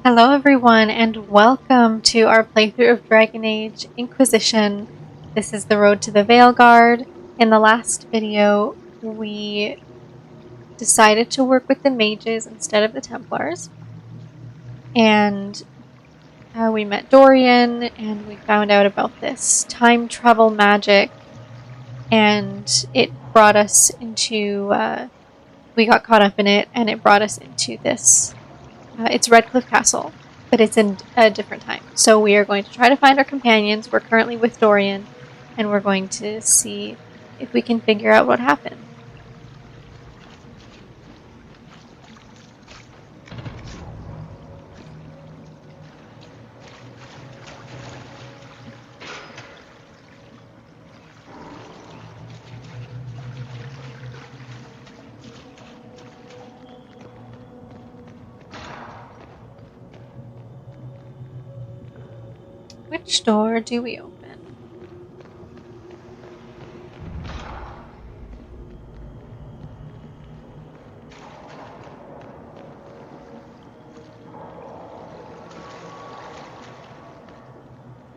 Hello everyone and welcome to our playthrough of Dragon Age Inquisition. This is the road to the Veilguard. In the last video, we decided to work with the mages instead of the Templars. And we met Dorian and we found out about this time travel magic. And it brought us into, we got caught up in it and it brought us into this. It's Redcliffe Castle, but it's in a different time. So we are going to try to find our companions. We're currently with Dorian, and we're going to see if we can figure out what happened. Which door do we open?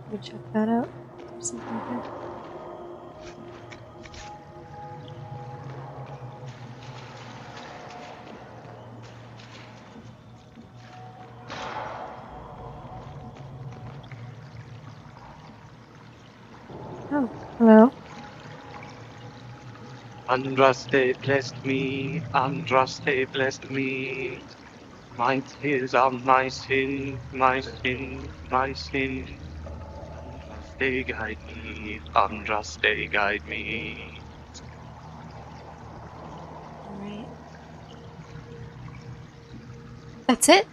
Can we check that out? There's something here. Oh, hello. Andraste blessed me, Andraste blessed me. My tears are my sin, my sin, my sin. Andraste guide me, Andraste guide me. Alright. That's it?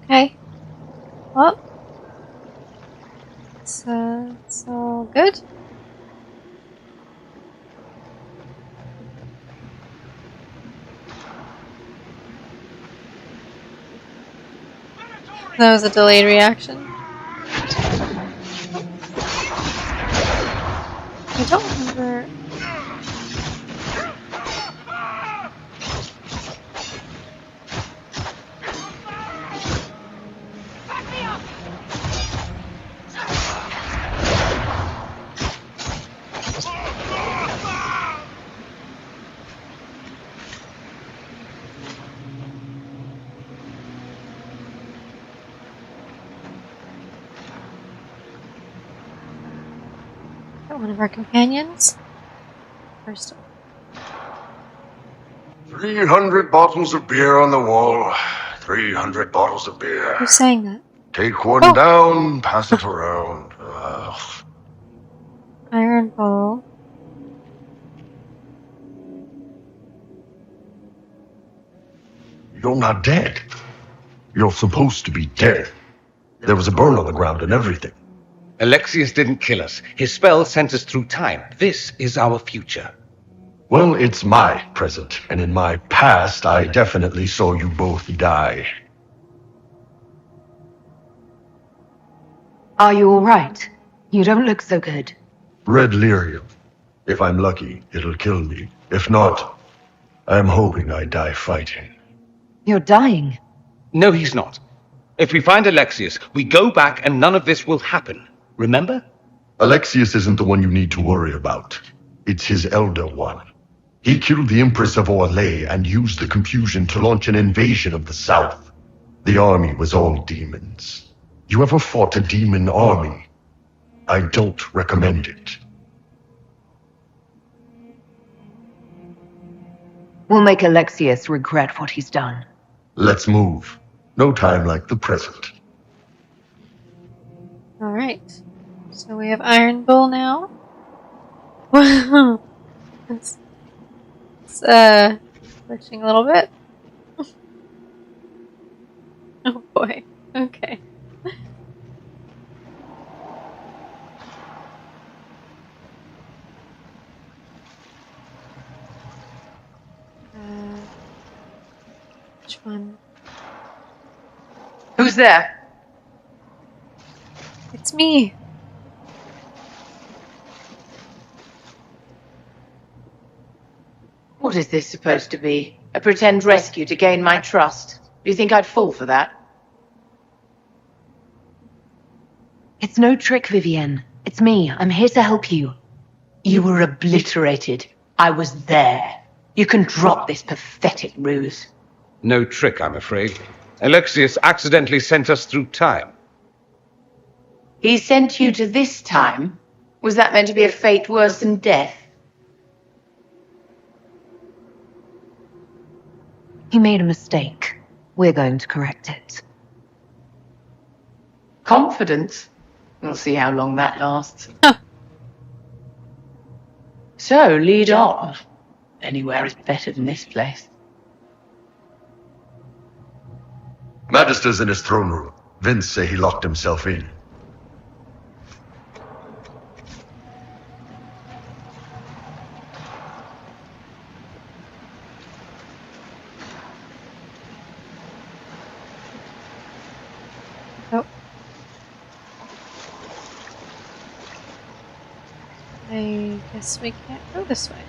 Okay. Well, it's all good. That was a delayed reaction. I don't remember. One of our companions. First, 300 bottles of beer on the wall. 300 bottles of beer. who's saying that? Take one down, pass it around. Iron Bowl. You're not dead. You're supposed to be dead. There was a burn on the ground and everything. Alexius didn't kill us. His spell sent us through time. This is our future. Well, it's my present, and in my past, I definitely saw you both die. Are you all right? You don't look so good. Red lyrium. If I'm lucky, it'll kill me. If not, I'm hoping I die fighting. You're dying. No, he's not. If we find Alexius, we go back and none of this will happen. Remember? Alexius isn't the one you need to worry about. It's his elder one. He killed the Empress of Orlais and used the confusion to launch an invasion of the South. The army was all demons. You ever fought a demon army? I don't recommend it. We'll make Alexius regret what he's done. Let's move. No time like the present. Alright. So we have Iron Bull now. Wow. It's glitching a little bit. Oh boy. Okay. Which one? Who's there? It's me. What is this supposed to be? A pretend rescue to gain my trust? Do you think I'd fall for that? It's no trick, Vivienne. It's me. I'm here to help you. You were obliterated. I was there. You can drop this pathetic ruse. No trick, I'm afraid. Alexius accidentally sent us through time. He sent you to this time? Was that meant to be a fate worse than death? He made a mistake. We're going to correct it. Confidence? We'll see how long that lasts. Huh. So, lead on. Anywhere is better than this place. Magister's in his throne room. Vince say he locked himself in. Oh. I guess we can't go this way.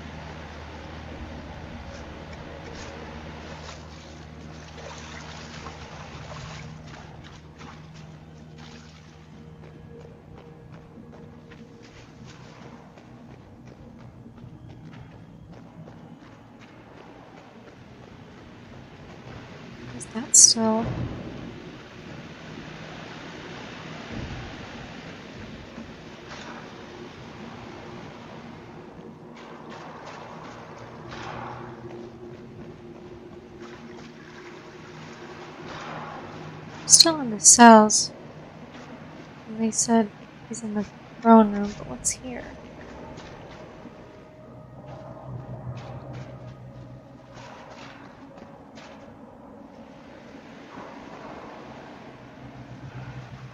Is that still? Still in the cells. And they said he's in the throne room, but what's here?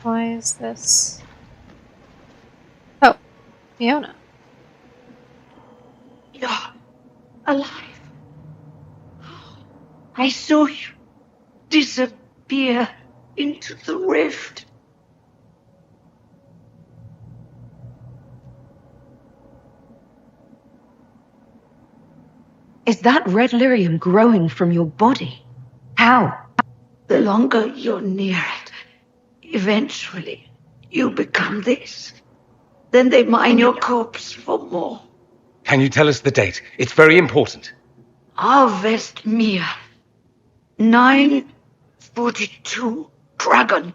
Why is this? Oh, Fiona. You're alive. I saw you disappear into the rift. Is that red lyrium growing from your body? How? The longer you're near it, eventually you become this. Then they mine your corpse for more. Can you tell us the date? It's very important. Harvest Mia. 942 Dragon.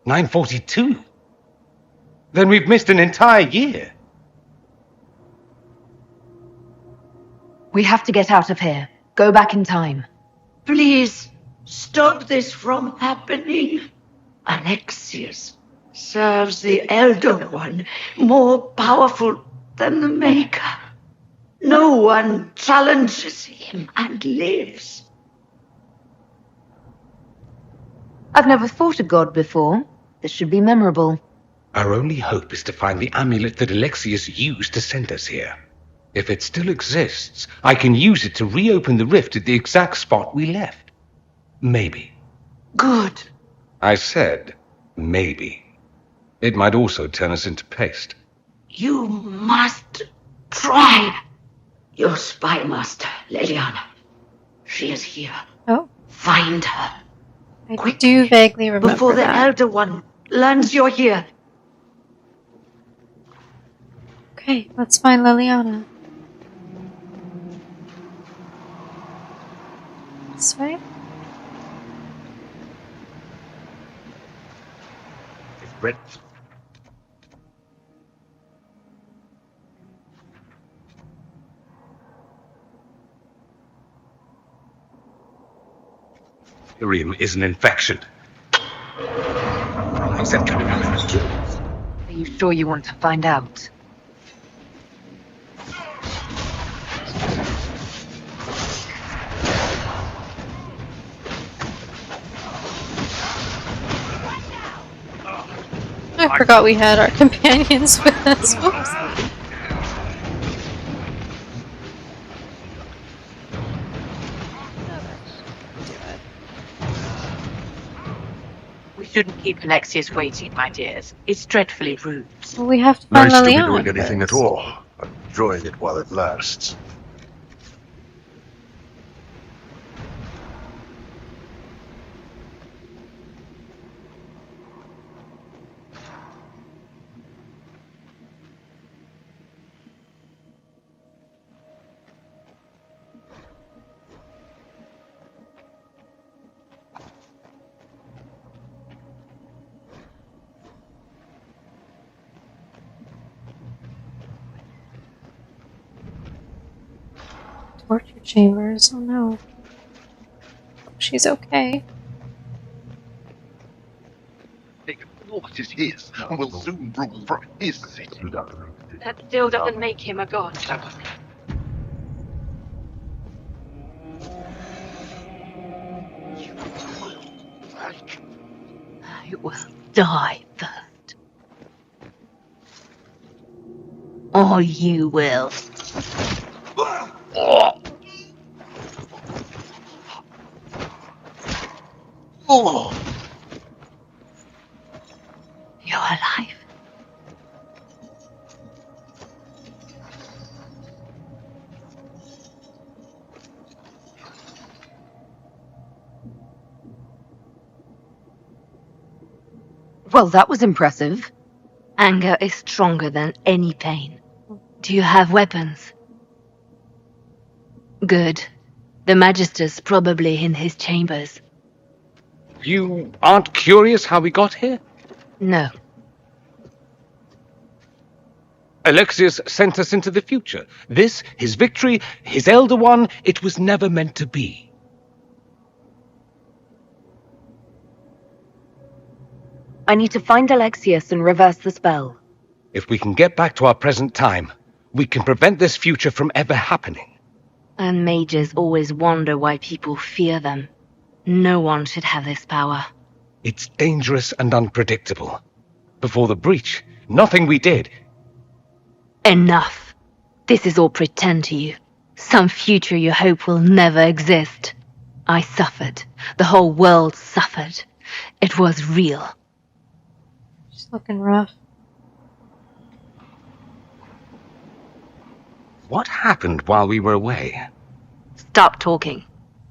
942? Then we've missed an entire year. We have to get out of here. Go back in time. Please, stop this from happening. Alexius serves the Elder One, more powerful than the Maker. No one challenges him and lives. I've never fought a god before. This should be memorable. Our only hope is to find the amulet that Alexius used to send us here. If it still exists, I can use it to reopen the rift at the exact spot we left. Maybe. Good. I said, maybe. It might also turn us into paste. You must try. Your spy master, Leliana. She is here. Oh, Find her. I Quick, do vaguely remember before the that. Elder One learns you're here. Okay, let's find Liliana. This way? Red. Lyrium is an infection. How's that coming out? Are you sure you want to find out? I forgot we had our companions with us. Oops. We shouldn't keep Alexius waiting, my dears. It's dreadfully rude. Well, we have to find Nice to be Liliana doing anything at first. all. Enjoying it while it lasts. torture chambers. Oh no. Hope she's okay. What is his will soon rule from his city. That still doesn't make him a god. You will die first. Or you will. You're alive. Well, that was impressive. Anger is stronger than any pain. Do you have weapons? Good. The Magister's probably in his chambers. You aren't curious how we got here? No. Alexius sent us into the future. This, his victory, his Elder One, it was never meant to be. I need to find Alexius and reverse the spell. If we can get back to our present time, we can prevent this future from ever happening. And mages always wonder why people fear them. No one should have this power. It's dangerous and unpredictable. Before the breach, nothing we did. Enough. This is all pretend to you. Some future you hope will never exist. I suffered. The whole world suffered. It was real. She's looking rough. What happened while we were away? Stop talking.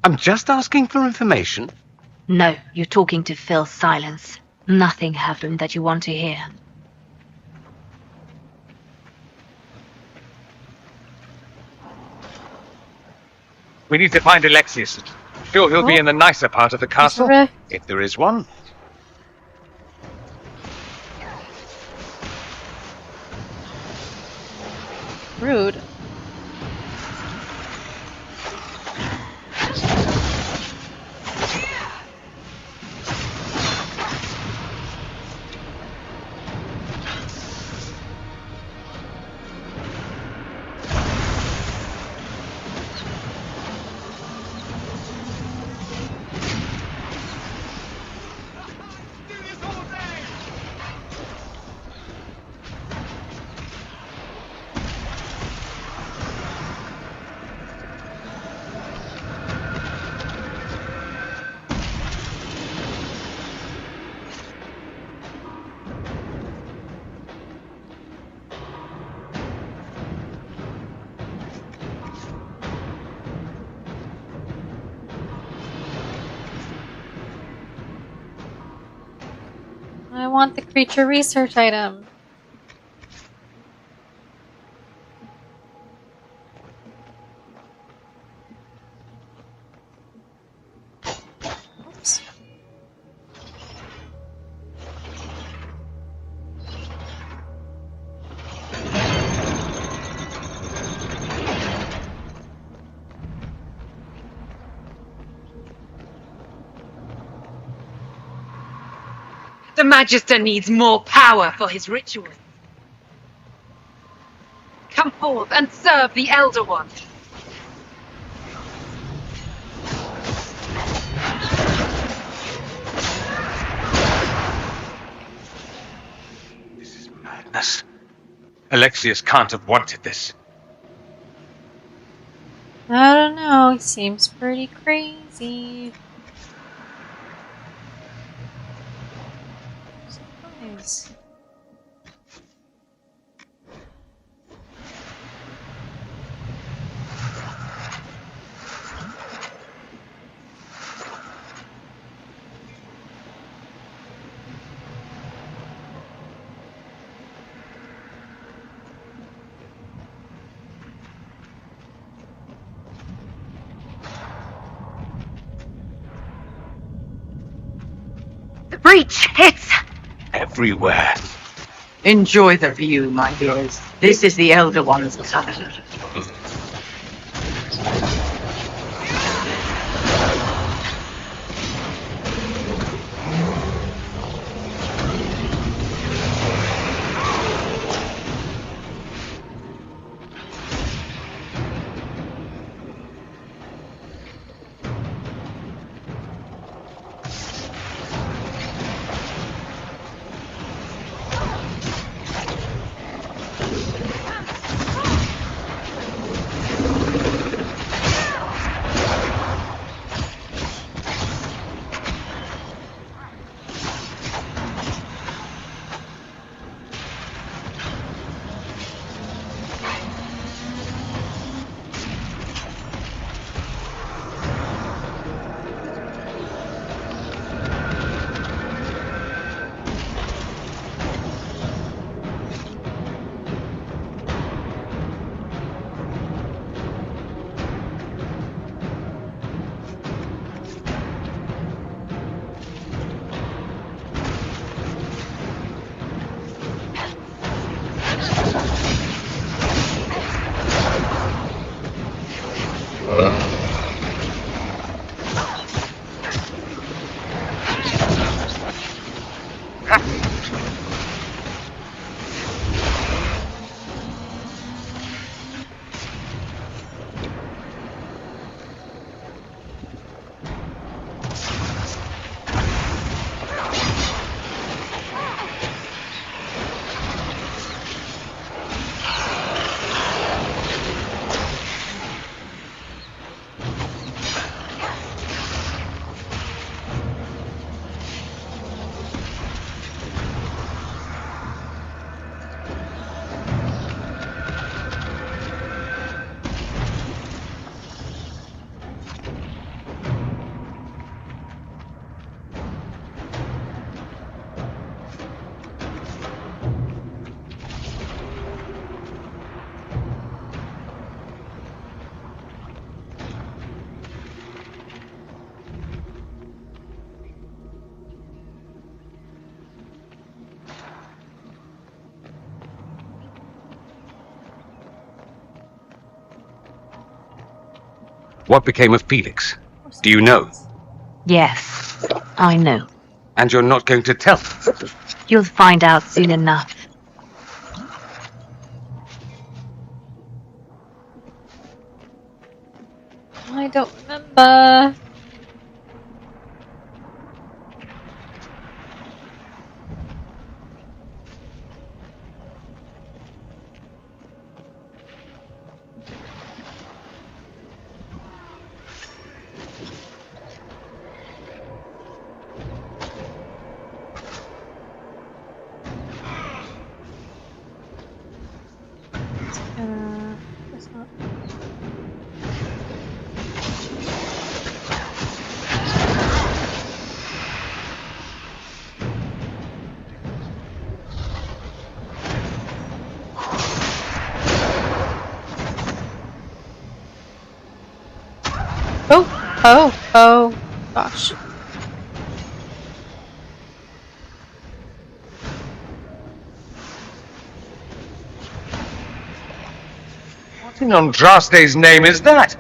I'm just asking for information. No, you're talking to fill silence. Nothing happened that you want to hear. We need to find Alexius. Sure, he'll be in the nicer part of the castle, Rift. if there is one. Rude. I want the creature research item. Oops. The Magister needs more power for his rituals. Come forth and serve the Elder One. This is madness. Alexius can't have wanted this. I don't know. He seems pretty crazy. Nice. The breach hits! Everywhere. Enjoy the view, my dears. This is the Elder One's castle. What became of Felix? Do you know? Yes, I know. And you're not going to tell? You'll find out soon enough. I don't remember. It's not. Oh, gosh. What in Andraste's name is that?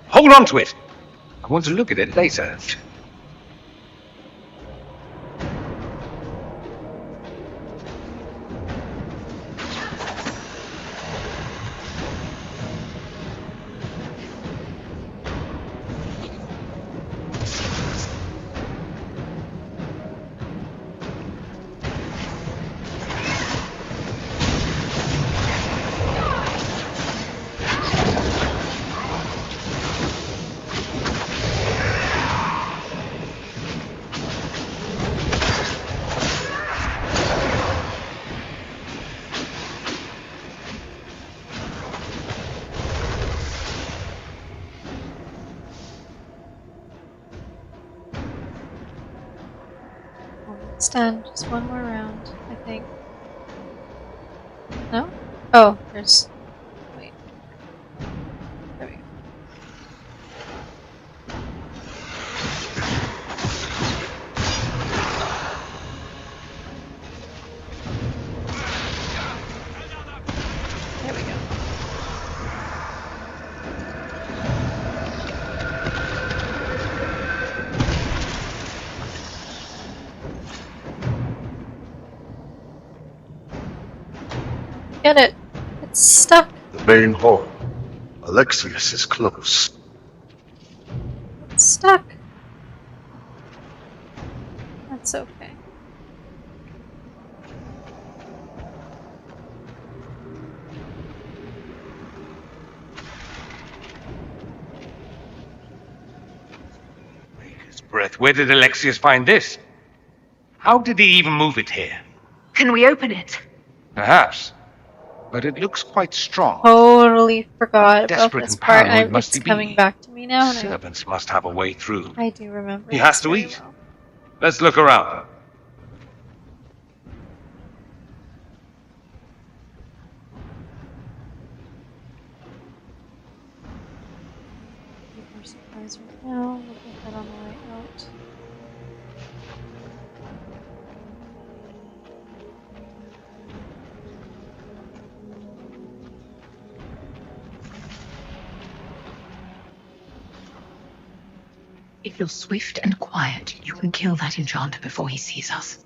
Hold on to it. I want to look at it later. Stand just one more round, I think. No? Oh, there's. Wait. There we go. There we go. Get it. It's stuck. The main hall. Alexius is close. It's stuck. That's okay. His breath. Where did Alexius find this? How did he even move it here? Can we open it? Perhaps. But it looks quite strong. Totally forgot about Desperate this and part. paranoid must It's he be. coming back to me now. And Servants must have a way through. I do remember. He has this to very eat. well. Let's look around. Keep our supplies right now. We'll get that on the way out. If you're swift and quiet, you can kill that enchanter before he sees us.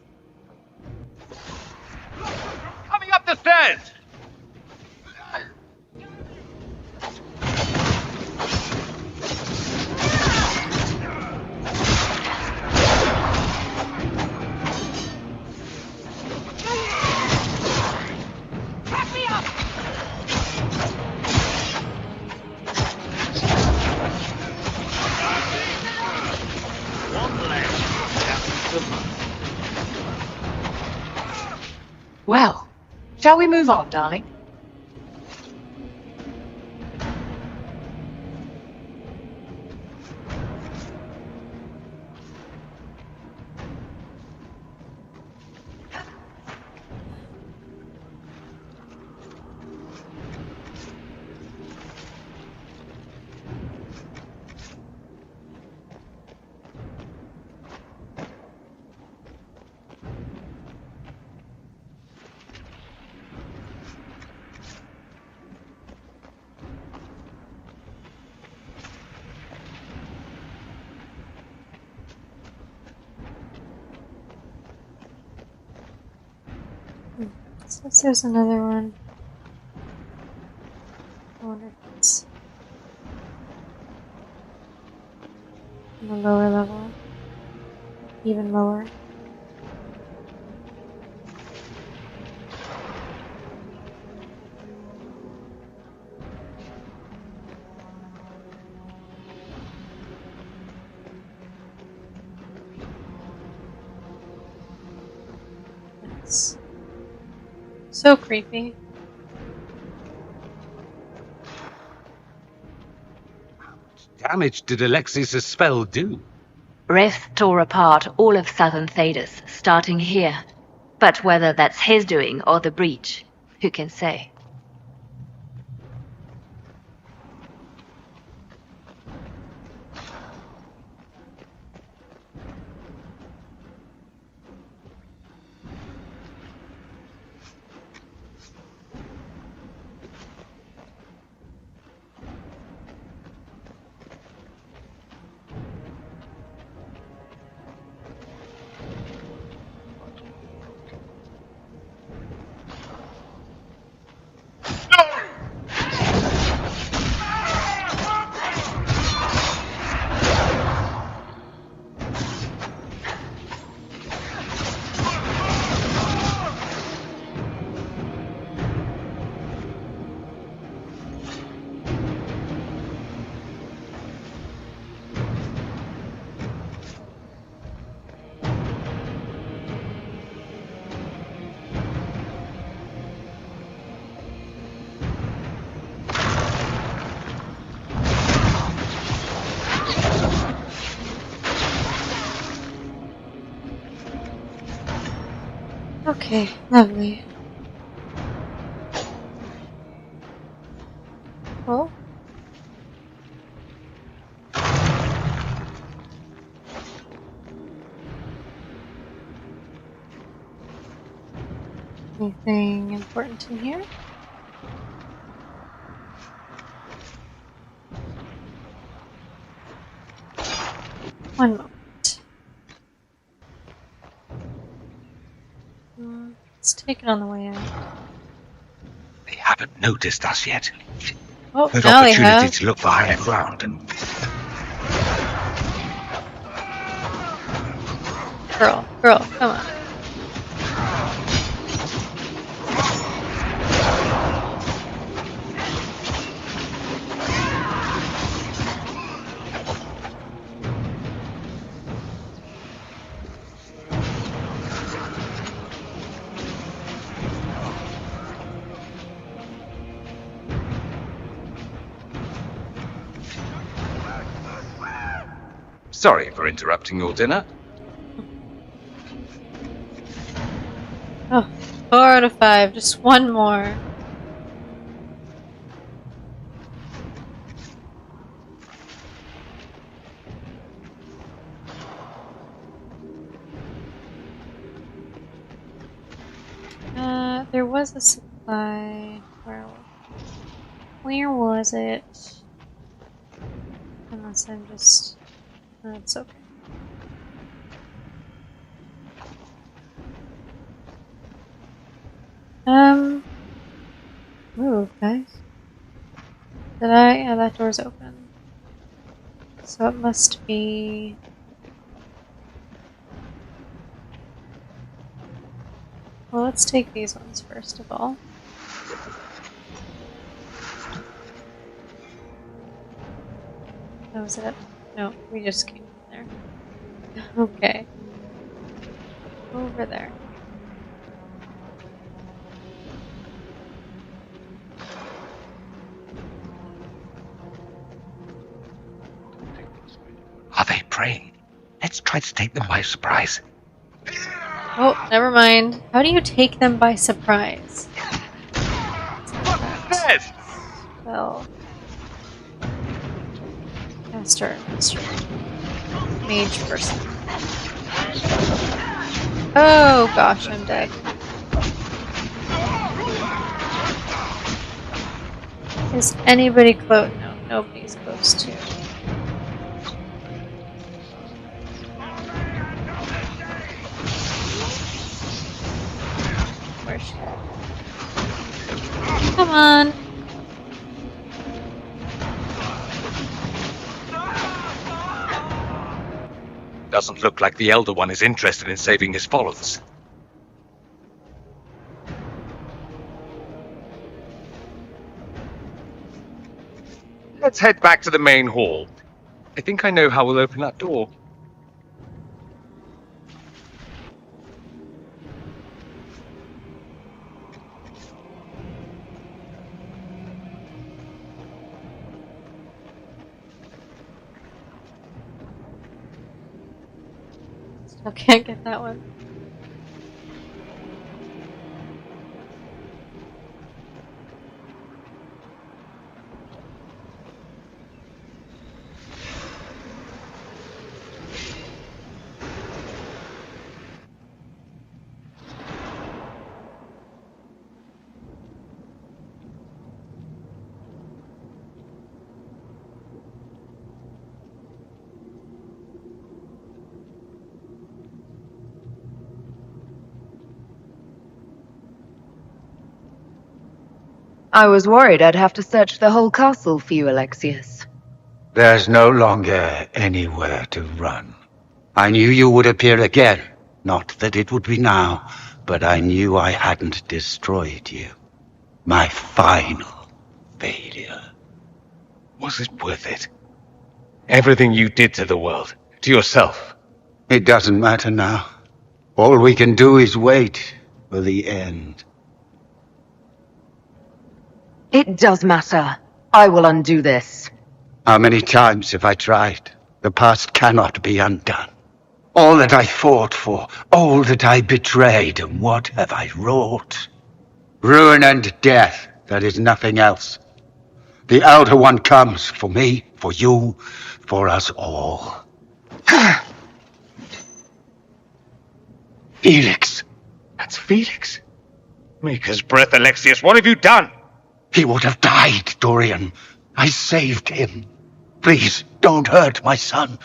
Coming up the stairs! Well, shall we move on, darling? Since there's another one. I wonder if it's on the lower level. Even lower. It's so creepy. Damage did Alexius' spell do? Rift tore apart all of southern Thedas, starting here. But whether that's his doing or the breach, who can say? Okay, lovely. Oh. Anything important in here? One moment. Let's take it on the way out. They haven't noticed us yet. Oh, Good now they opportunity have. to look for higher ground and... Girl, come on. Sorry for interrupting your dinner. Oh, 4 out of 5. Just one more. There was a supply. Where was it? Unless I'm just... That's okay. Move, guys. Did I? Yeah, that door's open. So it must be... Well, let's take these ones first of all. Oh, is it? No, we just came from there. Okay. Over there. Are they praying? Let's try to take them by surprise. Oh, never mind. How do you take them by surprise? Yes! Well... Master. Mage person. Oh gosh, I'm dead. Is anybody close? No, nobody's close to. Where's she? Come on. Doesn't look like the Elder One is interested in saving his followers. Let's head back to the main hall. I think I know how we'll open that door. Still can't get that one. I was worried I'd have to search the whole castle for you, Alexius. There's no longer anywhere to run. I knew you would appear again. Not that it would be now, but I knew I hadn't destroyed you. My final failure. Was it worth it? Everything you did to the world, to yourself. It doesn't matter now. All we can do is wait for the end. It does matter. I will undo this. How many times have I tried? The past cannot be undone. All that I fought for, all that I betrayed, and what have I wrought? Ruin and death, that is nothing else. The Elder One comes for me, for you, for us all. Felix! That's Felix. Maker's breath, Alexius, what have you done? He would have died, Dorian. I saved him. Please, don't hurt my son.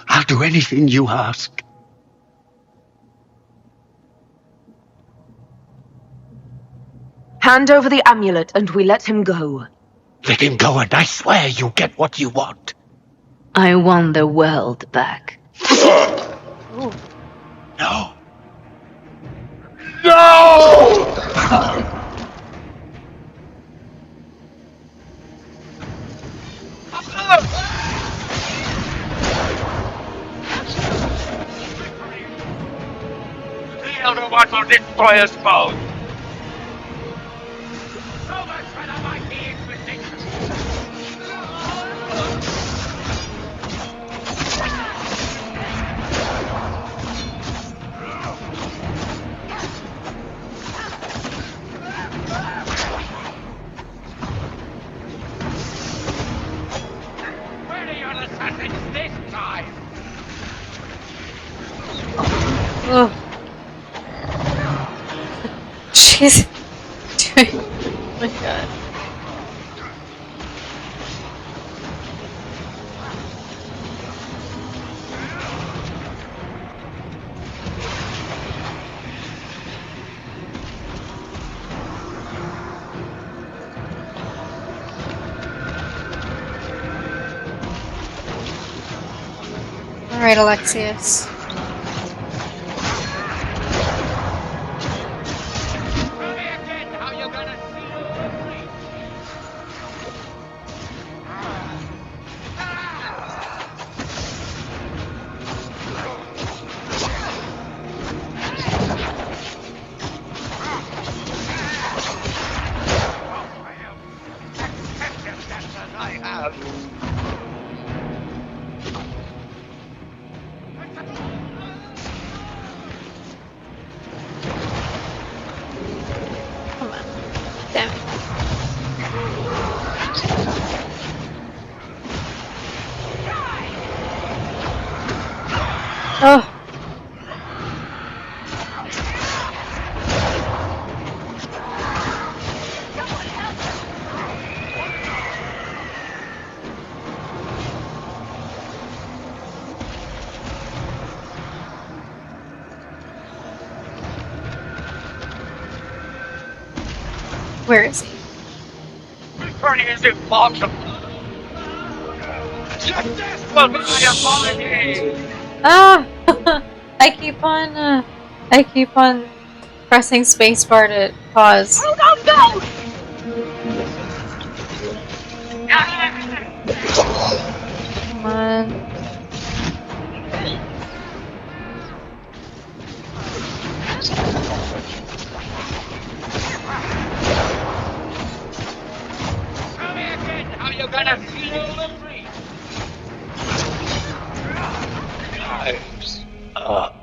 I'll do anything you ask. Hand over the amulet and we let him go. Let him go and I swear you'll get what you want. I want the world back. Ooh. No. No! The Elder One will destroy us both. So much for the mighty Inquisition. Where are your assassins this time? Oh. She's doing. Oh my god. Alright, Alexius. Come on. Damn it. Oh. Where is he? Victory is impossible. Your death will be my apology. Ah! I keep on pressing spacebar to pause. Oh, no, no! Come on. How you gonna feel the breeze? Time's up.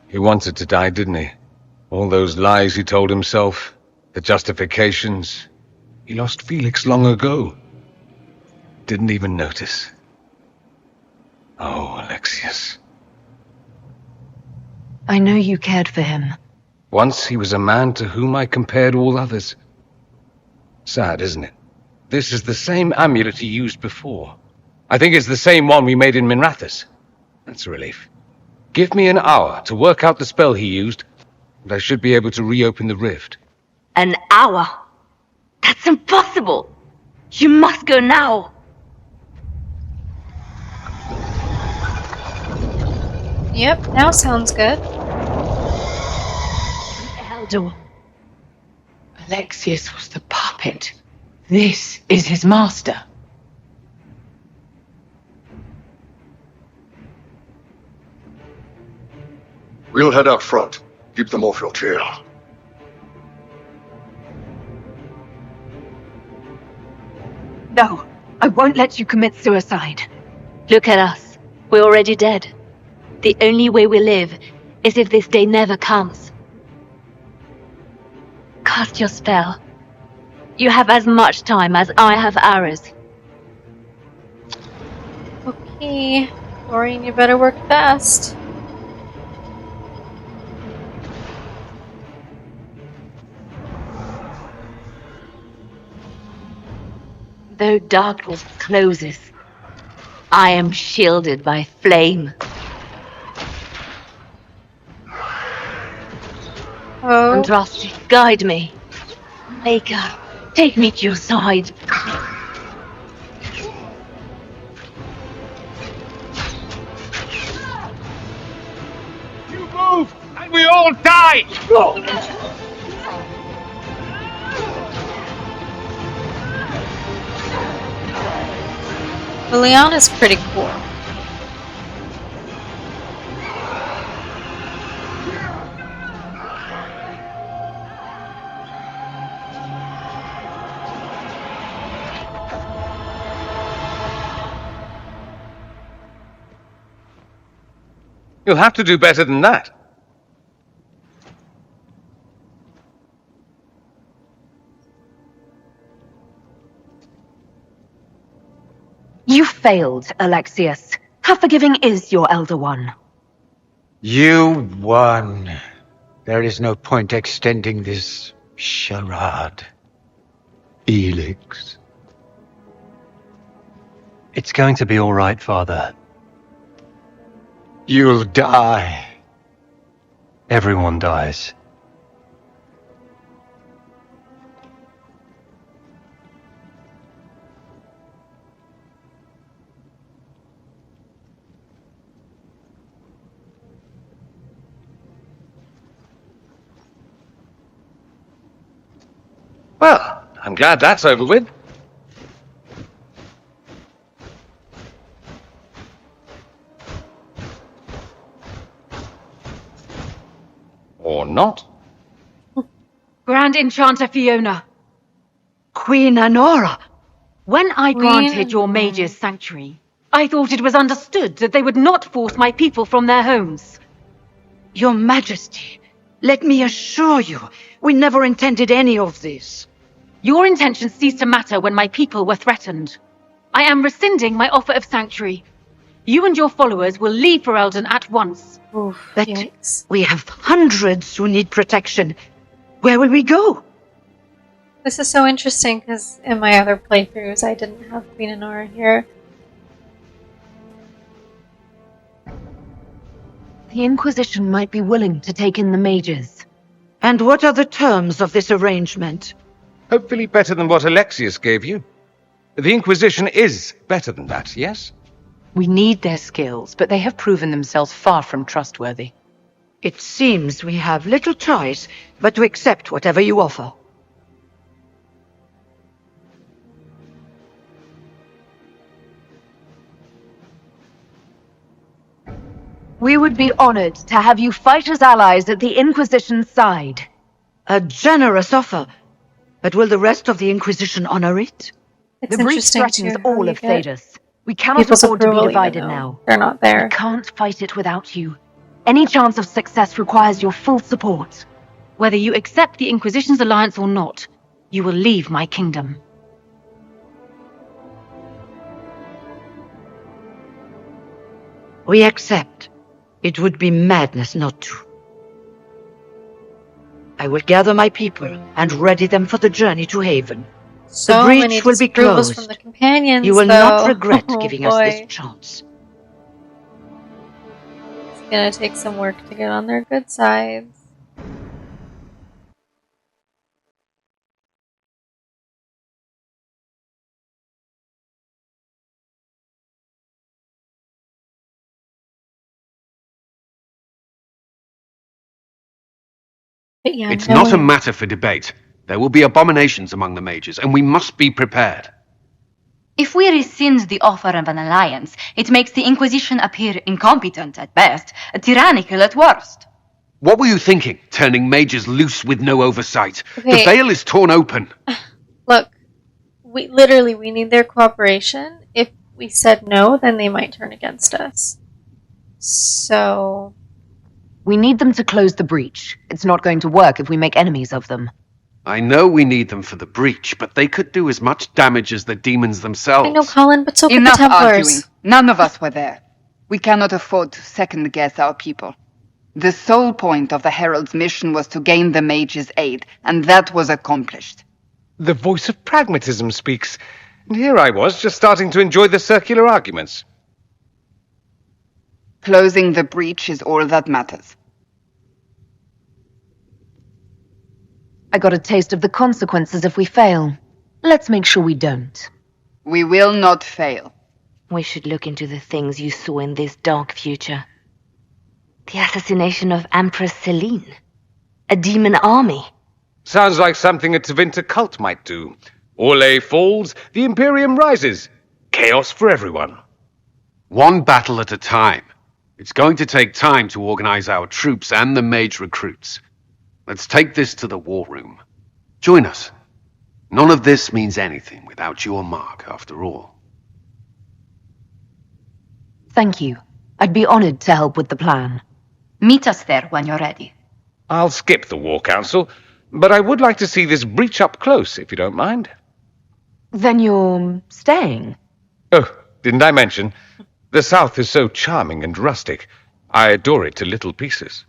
He wanted to die, didn't he? All those lies he told himself, the justifications. He lost Felix long ago. Didn't even notice. Oh, Alexius. I know you cared for him. Once he was a man to whom I compared all others. Sad, isn't it? This is the same amulet he used before. I think it's the same one we made in Minrathous. That's a relief. Give me an hour to work out the spell he used, and I should be able to reopen the rift. An hour? That's impossible! You must go now! Yep, now sounds good. Elder. Alexius was the puppet. This is his master. We'll head out front. Keep them off your tail. No, I won't let you commit suicide. Look at us. We're already dead. The only way we live is if this day never comes. Cast your spell. You have as much time as I have hours. Okay. Doreen, you better work fast. Though darkness closes, I am shielded by flame. Oh. Andraste, guide me. Maker, take me to your side. You move, and we all die! Liliana's pretty cool. You'll have to do better than that. You failed, Alexius. How forgiving is your Elder One? You won. There is no point extending this charade. Felix. It's going to be all right, Father. You'll die. Everyone dies. Well, I'm glad that's over with. Or not. Grand Enchanter Fiona. Queen Anora. When I Queen granted your Anora. mage's sanctuary, I thought it was understood that they would not force my people from their homes. Your Majesty, let me assure you, we never intended any of this. Your intentions ceased to matter when my people were threatened. I am rescinding my offer of sanctuary. You and your followers will leave Ferelden at once. Oof, But yikes. we have hundreds who need protection. Where will we go? This is so interesting because in my other playthroughs I didn't have Queen Anora here. The Inquisition might be willing to take in the mages. And what are the terms of this arrangement? Hopefully better than what Alexius gave you. The Inquisition is better than that, yes? We need their skills, but they have proven themselves far from trustworthy. It seems we have little choice but to accept whatever you offer. We would be honored to have you fight as allies at the Inquisition's side. A generous offer. But will the rest of the Inquisition honor it? It's The breach interesting threatens too how all you of get Thedas. We cannot people's afford to be approval even divided though now. they're not We there. can't fight it without you. Any chance of success requires your full support. Whether you accept the Inquisition's alliance or not, you will leave my kingdom. We accept. It would be madness not to. I will gather my people and ready them for the journey to Haven. So breach many will be disapprovals from closed. the companions, You will though. not regret Oh, giving boy. us this chance. It's gonna take some work to get on their good sides. But yeah, It's not a knowing- matter for debate. There will be abominations among the mages, and we must be prepared. If we rescind the offer of an alliance, it makes the Inquisition appear incompetent at best, tyrannical at worst. What were you thinking, turning mages loose with no oversight? Okay. The veil is torn open. Look, we need their cooperation. If we said no, then they might turn against us. So, We need them to close the breach. It's not going to work if we make enemies of them. I know we need them for the breach, but they could do as much damage as the demons themselves. I know, Colin, but so could the Enough Templars. arguing. None of us were there. We cannot afford to second-guess our people. The sole point of the Herald's mission was to gain the mage's aid, and that was accomplished. The voice of pragmatism speaks. And here I was, just starting to enjoy the circular arguments. Closing the breach is all that matters. I got a taste of the consequences if we fail. Let's make sure we don't. We will not fail. We should look into the things you saw in this dark future. The assassination of Empress Celine. A demon army. Sounds like something a Tevinter cult might do. Orlais falls, the Imperium rises. Chaos for everyone. One battle at a time. It's going to take time to organize our troops and the mage recruits. Let's take this to the war room. Join us. None of this means anything without your mark, after all. Thank you. I'd be honored to help with the plan. Meet us there when you're ready. I'll skip the War Council, but I would like to see this breach up close, if you don't mind. Then you're staying? Oh, didn't I mention? The South is so charming and rustic. I adore it to little pieces.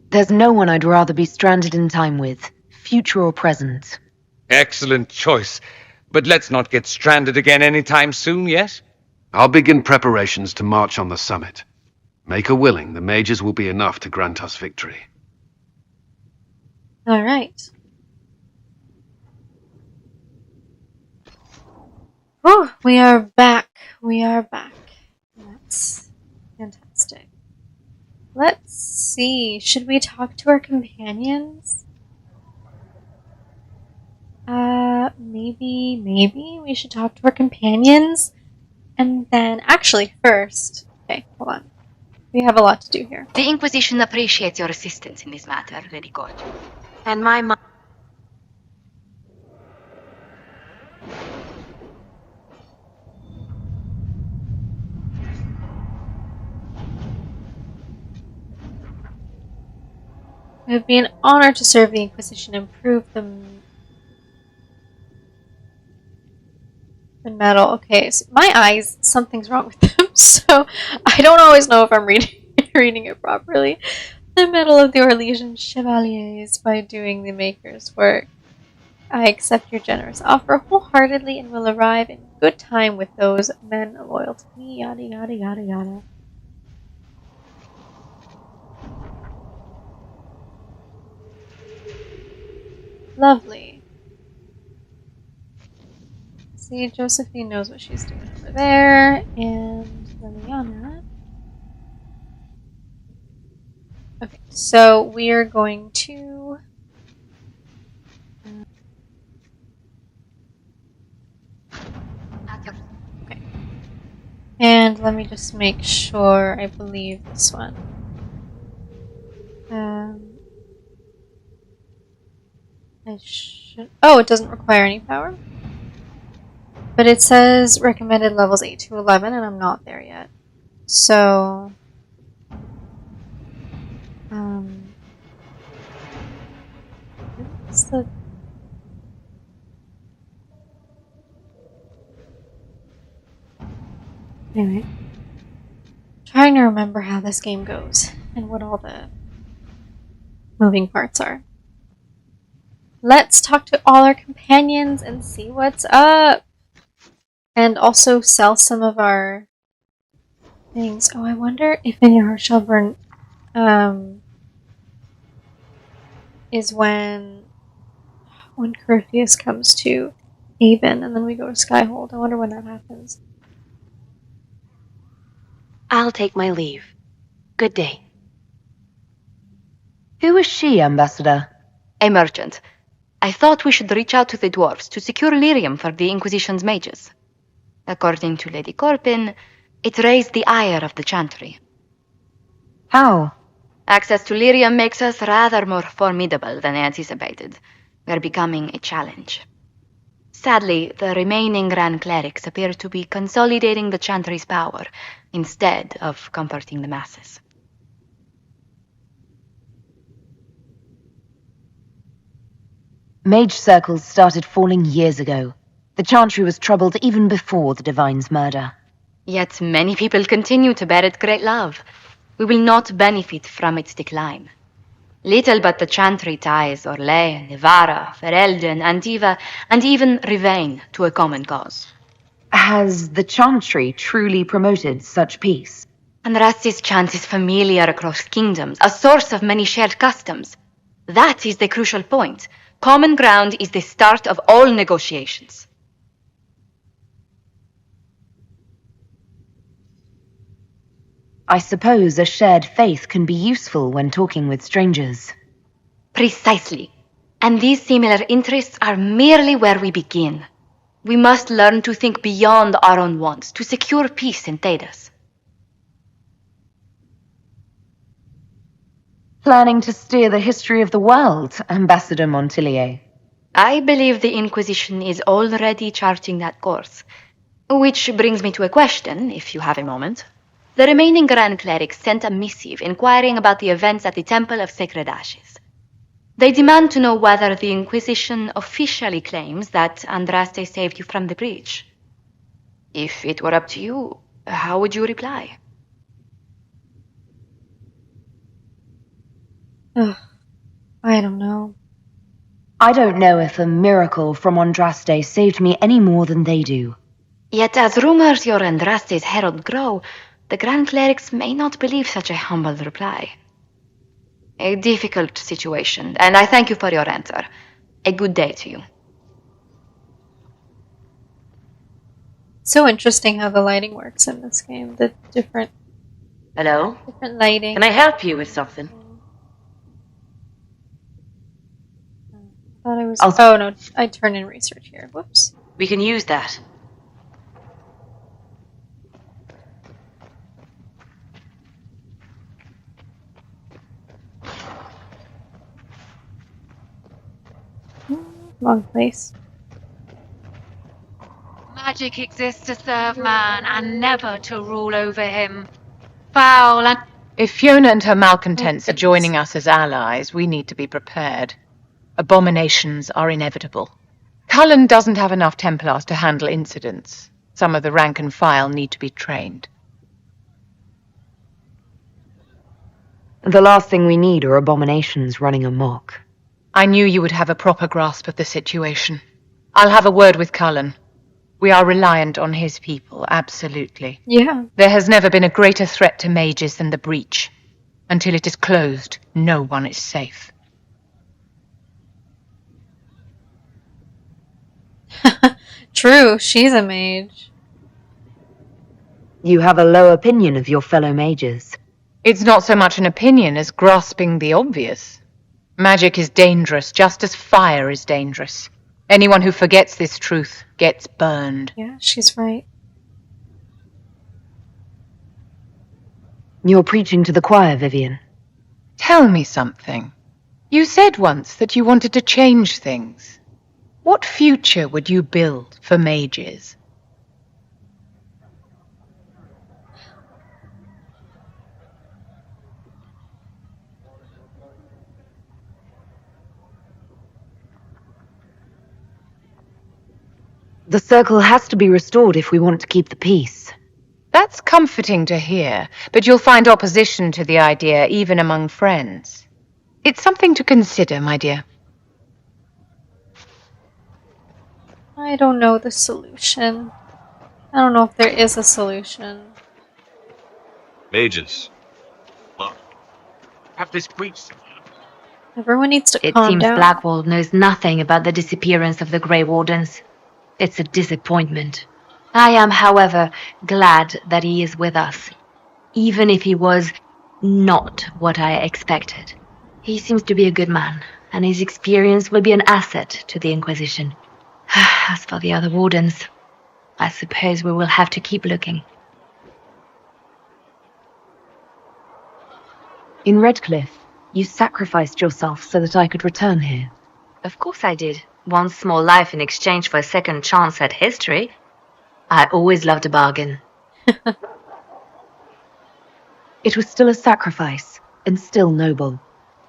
There's no one I'd rather be stranded in time with, future or present. Excellent choice. But let's not get stranded again anytime soon, yes? I'll begin preparations to march on the summit. Make her willing, the mages will be enough to grant us victory. All right. Oh, we are back. We are back. That's fantastic. Let's see. Should we talk to our companions? Maybe we should talk to our companions. And then, actually, first. Okay, hold on. We have a lot to do here. The Inquisition appreciates your assistance in this matter, Veilguard. And my It would be an honor to serve the Inquisition and prove the metal. Okay, so my eyes, something's wrong with them, so I don't always know if I'm reading it properly. The metal of the Orlesian Chevaliers by doing the Maker's work. I accept your generous offer wholeheartedly and will arrive in good time with those men loyal to me, yada yada yada yada. Lovely. See, Josephine knows what she's doing over there, and Liliana. Okay, so we are going to... Okay. And let me just make sure, I believe this one. I should... Oh, it doesn't require any power. But it says recommended levels 8 to 11, and I'm not there yet. So... what's the... Anyway. Trying to remember how this game goes, and what all the moving parts are. Let's talk to all our companions and see what's up! And also sell some of our things. Oh, I wonder if in your Shelburne is when Corypheus comes to Avon and then we go to Skyhold. I wonder when that happens. I'll take my leave. Good day. Who is she, Ambassador? A merchant. I thought we should reach out to the dwarves to secure lyrium for the Inquisition's mages. According to Lady Corpin, it raised the ire of the Chantry. How? Access to lyrium makes us rather more formidable than anticipated. We're becoming a challenge. Sadly, the remaining Grand Clerics appear to be consolidating the Chantry's power, instead of comforting the masses. Mage circles started falling years ago. The Chantry was troubled even before the Divine's murder. Yet many people continue to bear it great love. We will not benefit from its decline. Little but the Chantry ties Orlais, Nevara, Ferelden, Antiva, and even Rivain to a common cause. Has the Chantry truly promoted such peace? Andraste's chant is familiar across kingdoms, a source of many shared customs. That is the crucial point. Common ground is the start of all negotiations. I suppose a shared faith can be useful when talking with strangers. Precisely. And these similar interests are merely where we begin. We must learn to think beyond our own wants to secure peace in Thedas. Planning to steer the history of the world, Ambassador Montillier? I believe the Inquisition is already charting that course. Which brings me to a question, if you have a moment. The remaining Grand Clerics sent a missive inquiring about the events at the Temple of Sacred Ashes. They demand to know whether the Inquisition officially claims that Andraste saved you from the breach. If it were up to you, how would you reply? Ugh, I don't know. I don't know if a miracle from Andraste saved me any more than they do. Yet as rumors your Andraste's herald grow, the Grand Clerics may not believe such a humble reply. A difficult situation, and I thank you for your answer. A good day to you. So interesting how the lighting works in this game. The different lighting. Can I help you with something? I thought I was... Oh no, I turned in research here. Whoops. We can use that. Wrong place. Magic exists to serve man and never to rule over him. Foul and... If Fiona and her malcontents are joining us as allies, we need to be prepared. Abominations are inevitable. Cullen doesn't have enough Templars to handle incidents. Some of the rank and file need to be trained. The last thing we need are abominations running amok. I knew you would have a proper grasp of the situation. I'll have a word with Cullen. We are reliant on his people, absolutely. Yeah. There has never been a greater threat to mages than the breach. Until it is closed, no one is safe. True, she's a mage. You have a low opinion of your fellow mages. It's not so much an opinion as grasping the obvious. Magic is dangerous, just as fire is dangerous. Anyone who forgets this truth gets burned. Yeah, she's right. You're preaching to the choir, Vivian. Tell me something. You said once that you wanted to change things. What future would you build for mages? The circle has to be restored if we want to keep the peace. That's comforting to hear, but you'll find opposition to the idea even among friends. It's something to consider, my dear. I don't know the solution. I don't know if there is a solution. Mages. Look. Have this breach. Everyone needs to It calm seems down. Blackwall knows nothing about the disappearance of the Grey Wardens. It's a disappointment. I am, however, glad that he is with us, even if he was not what I expected. He seems to be a good man, and his experience will be an asset to the Inquisition. As for the other Wardens, I suppose we will have to keep looking. In Redcliffe, you sacrificed yourself so that I could return here. Of course I did. One small life in exchange for a second chance at history. I always loved a bargain. It was still a sacrifice, and still noble.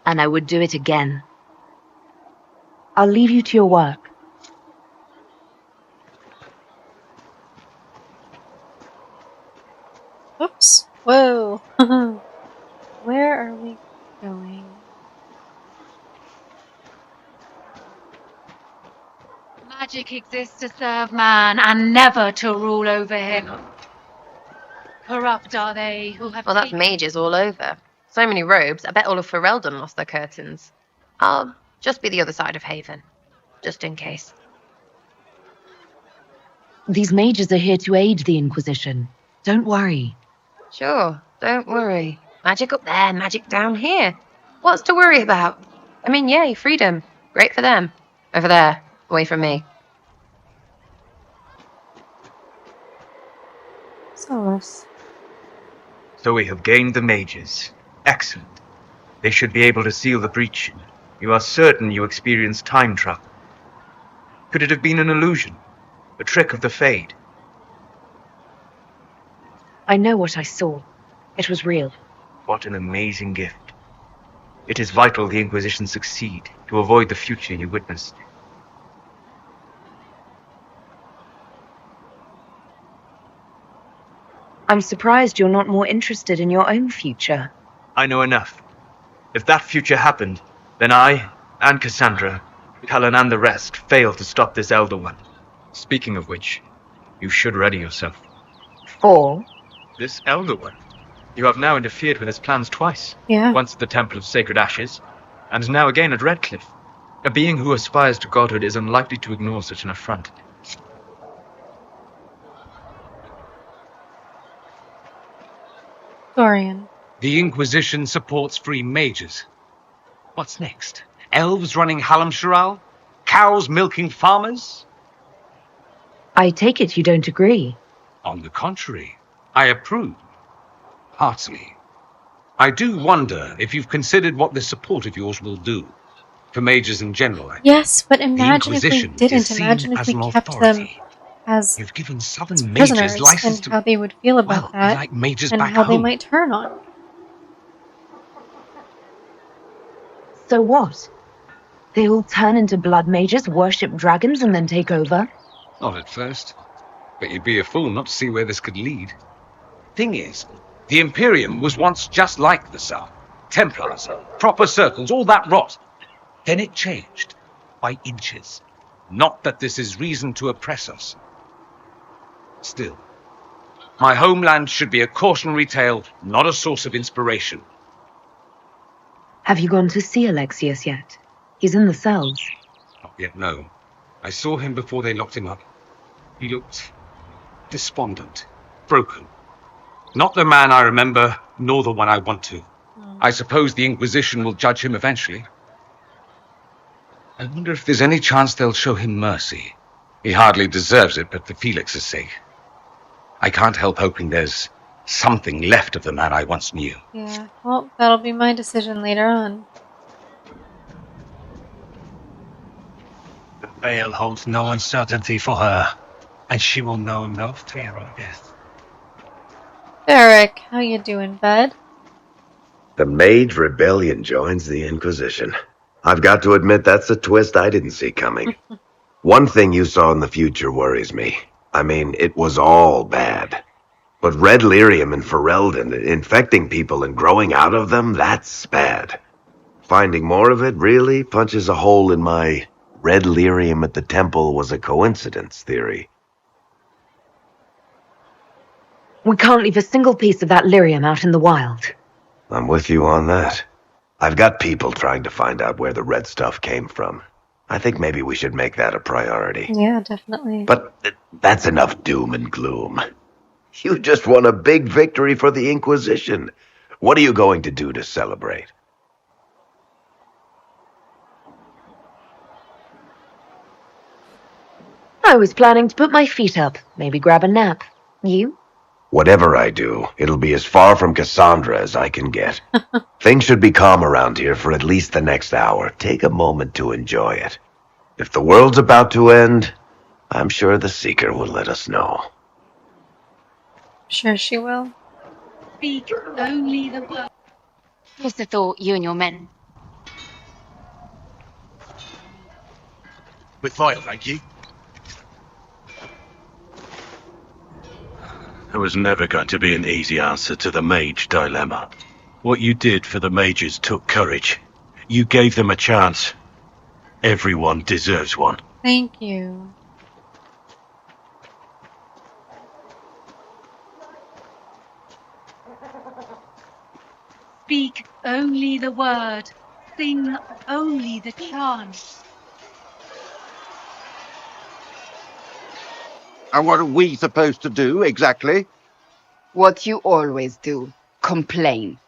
And I would do it again. I'll leave you to your work. Oops. Whoa. Where are we going? Magic exists to serve man and never to rule over him. Corrupt are they who have... Well, that's mages all over. So many robes, I bet all of Ferelden lost their curtains. I'll just be the other side of Haven, just in case. These mages are here to aid the Inquisition. Don't worry. Sure, don't worry. Magic up there, magic down here. What's to worry about? I mean, yay, freedom. Great for them. Over there, away from me. Solus. So we have gained the mages. Excellent. They should be able to seal the breach. You are certain you experienced time travel. Could it have been an illusion? A trick of the Fade? I know what I saw. It was real. What an amazing gift. It is vital the Inquisition succeed to avoid the future you witnessed. I'm surprised you're not more interested in your own future. I know enough. If that future happened, then I, and Cassandra, Cullen and the rest, failed to stop this Elder One. Speaking of which, you should ready yourself. For? This Elder One. You have now interfered with his plans twice. Yeah. Once at the Temple of Sacred Ashes, and now again at Redcliffe. A being who aspires to godhood is unlikely to ignore such an affront. Dorian. The Inquisition supports free mages. What's next? Elves running Hallamsharal? Cows milking farmers? I take it you don't agree. On the contrary, I approve. Heartily. I do wonder if you've considered what this support of yours will do for mages in general. Yes, but imagine if we Inquisition is didn't. seen Imagine if as we an kept them authority. as You've given southern prisoners mages license and to... how they would feel about Well, that like mages and back how they home. might turn on. So what? They all turn into blood mages, worship dragons, and then take over? Not at first. But you'd be a fool not to see where this could lead. Thing is, the Imperium was once just like the South. Templars, proper circles, all that rot. Then it changed. By inches. Not that this is reason to oppress us. Still, my homeland should be a cautionary tale, not a source of inspiration. Have you gone to see Alexius yet? He's in the cells. Not yet, no. I saw him before they locked him up. He looked despondent, broken. Not the man I remember, nor the one I want to. I suppose the Inquisition will judge him eventually. I wonder if there's any chance they'll show him mercy. He hardly deserves it, but for Felix's sake. I can't help hoping there's something left of the man I once knew. Yeah, well, that'll be my decision later on. The veil holds no uncertainty for her, and she will know no fear of death. Derek, how you doing, bud? The Mage Rebellion joins the Inquisition. I've got to admit that's a twist I didn't see coming. One thing you saw in the future worries me. I mean, it was all bad. But red lyrium and Ferelden, infecting people and growing out of them, that's bad. Finding more of it really punches a hole in my red lyrium at the temple was a coincidence theory. We can't leave a single piece of that lyrium out in the wild. I'm with you on that. I've got people trying to find out where the red stuff came from. I think maybe we should make that a priority. Yeah, definitely. But that's enough doom and gloom. You just won a big victory for the Inquisition. What are you going to do to celebrate? I was planning to put my feet up, maybe grab a nap. You? Whatever I do, it'll be as far from Cassandra as I can get. Things should be calm around here for at least the next hour. Take a moment to enjoy it. If the world's about to end, I'm sure the Seeker will let us know. Sure she will. Speak only the word. What's the thought, you and your men? With fire, thank you. There was never going to be an easy answer to the mage dilemma. What you did for the mages took courage. You gave them a chance. Everyone deserves one. Thank you. Speak only the word. Sing only the chant. And what are we supposed to do, exactly? What you always do. Complain.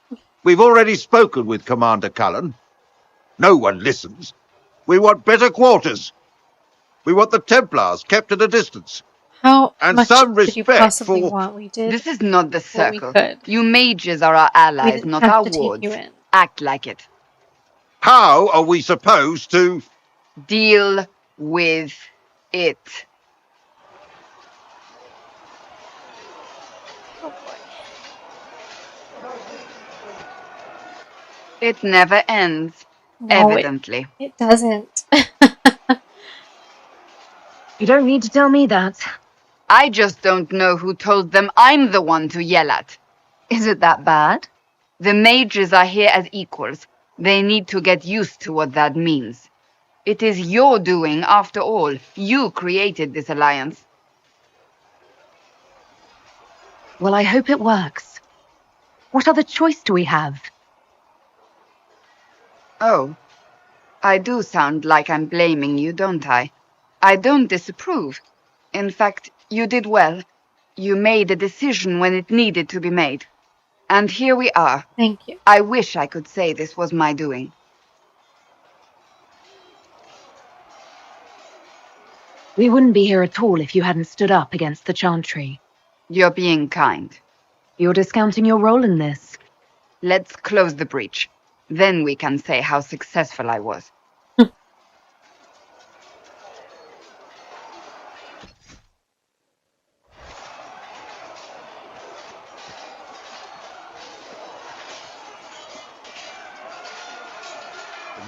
We've already spoken with Commander Cullen. No one listens. We want better quarters. We want the Templars kept at a distance. How and much some did you respect possibly for... want? We did. This is not the what we circle. could. You mages are our We allies, didn't not have our to take wards. you in. Act like it. How are we supposed to... Deal with it. It never ends, No, evidently. It doesn't. You don't need to tell me that. I just don't know who told them I'm the one to yell at. Is it that bad? The mages are here as equals. They need to get used to what that means. It is your doing, after all. You created this alliance. Well, I hope it works. What other choice do we have? Oh, I do sound like I'm blaming you, don't I? I don't disapprove. In fact, you did well. You made a decision when it needed to be made. And here we are. Thank you. I wish I could say this was my doing. We wouldn't be here at all if you hadn't stood up against the Chantry. You're being kind. You're discounting your role in this. Let's close the breach. Then we can say how successful I was. The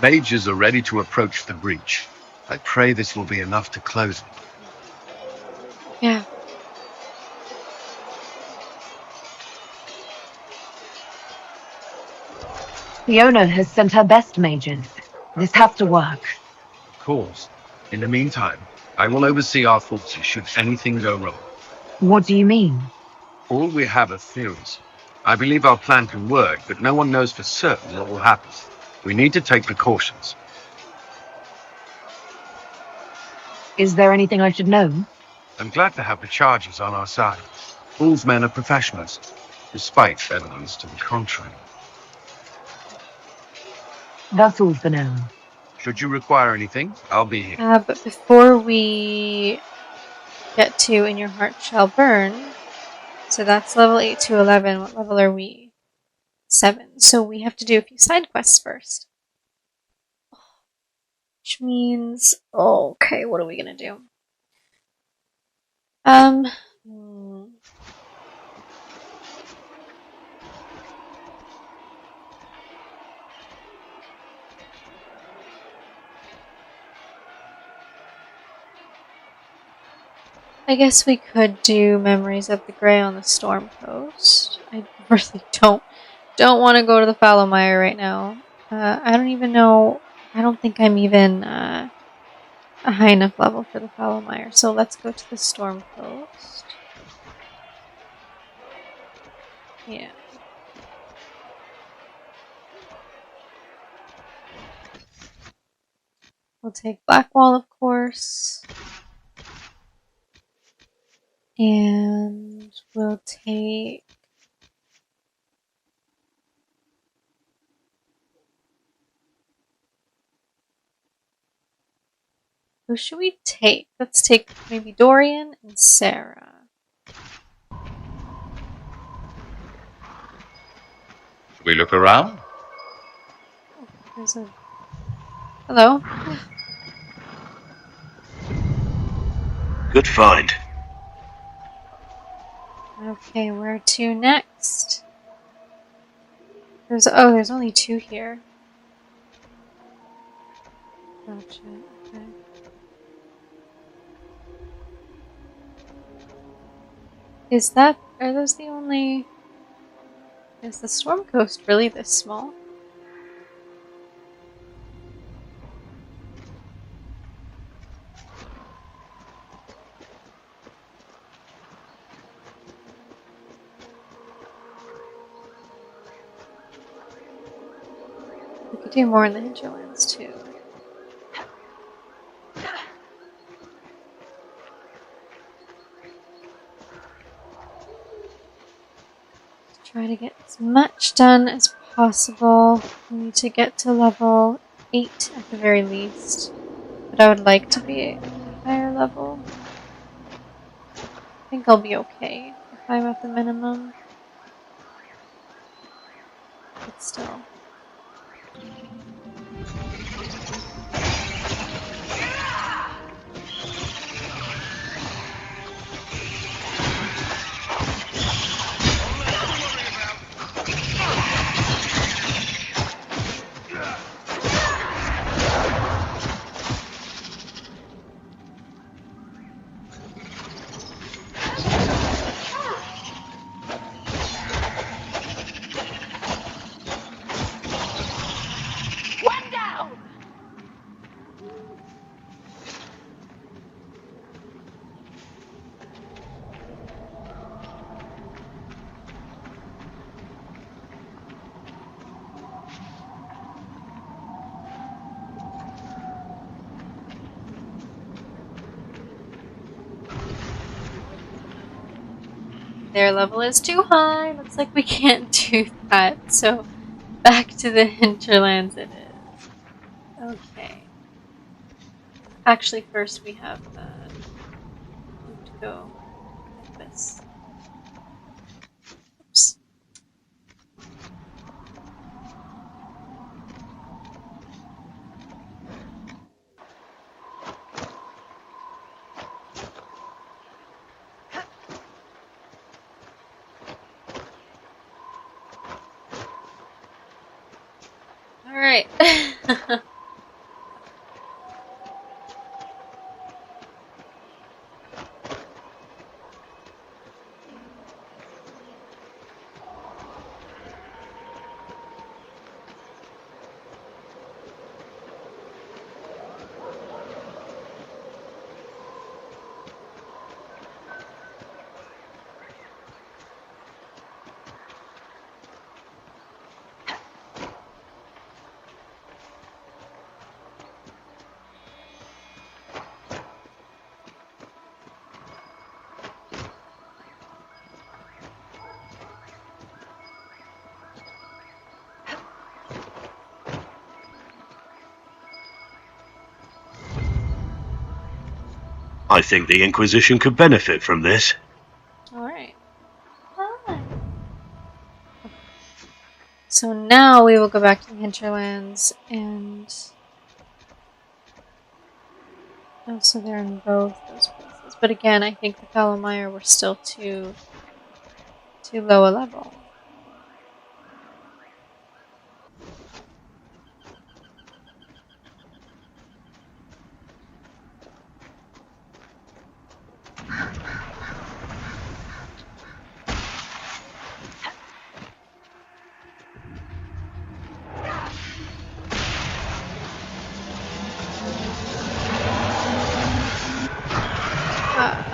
mages are ready to approach the breach. I pray this will be enough to close it. Yeah. Fiona has sent her best mages. This has to work. Of course. In the meantime, I will oversee our forces should anything go wrong. What do you mean? All we have are theories. I believe our plan can work, but no one knows for certain what will happen. We need to take precautions. Is there anything I should know? I'm glad to have the charges on our side. All's men are professionals, despite evidence to the contrary. That's all for now. Should you require anything, I'll be here. But before we get to In Your Heart Shall Burn, so that's level 8 to 11. What level are we? 7. So we have to do a few side quests first. Which means, oh, okay, what are we gonna do? I guess we could do Memories of the Grey on the Storm Coast. I really don't want to go to the Fallowmire right now. I don't even know. I don't think I'm even a high enough level for the Fallowmire. So let's go to the Storm Coast. Yeah. We'll take Blackwall, of course. And we'll take... Who should we take? Let's take maybe Dorian and Sarah. Should we look around? Oh, there's a... Hello? Good find. Okay, where to next? There's only 2 here. Gotcha. Okay. Are those the only... Is the Storm Coast really this small? We could do more in the hinterlands too. Try to get as much done as possible. We need to get to level 8 at the very least. But I would like to be at a higher level. I think I'll be okay if I'm at the minimum. But still. Their level is too high. Looks like we can't do that. So back to the hinterlands it is. Okay. Actually, first we have to go like this. Oops. Alright. I think the Inquisition could benefit from this. Alright. So now we will go back to the hinterlands and... Oh, so they're in both those places. But again, I think the Falomire were still too low a level.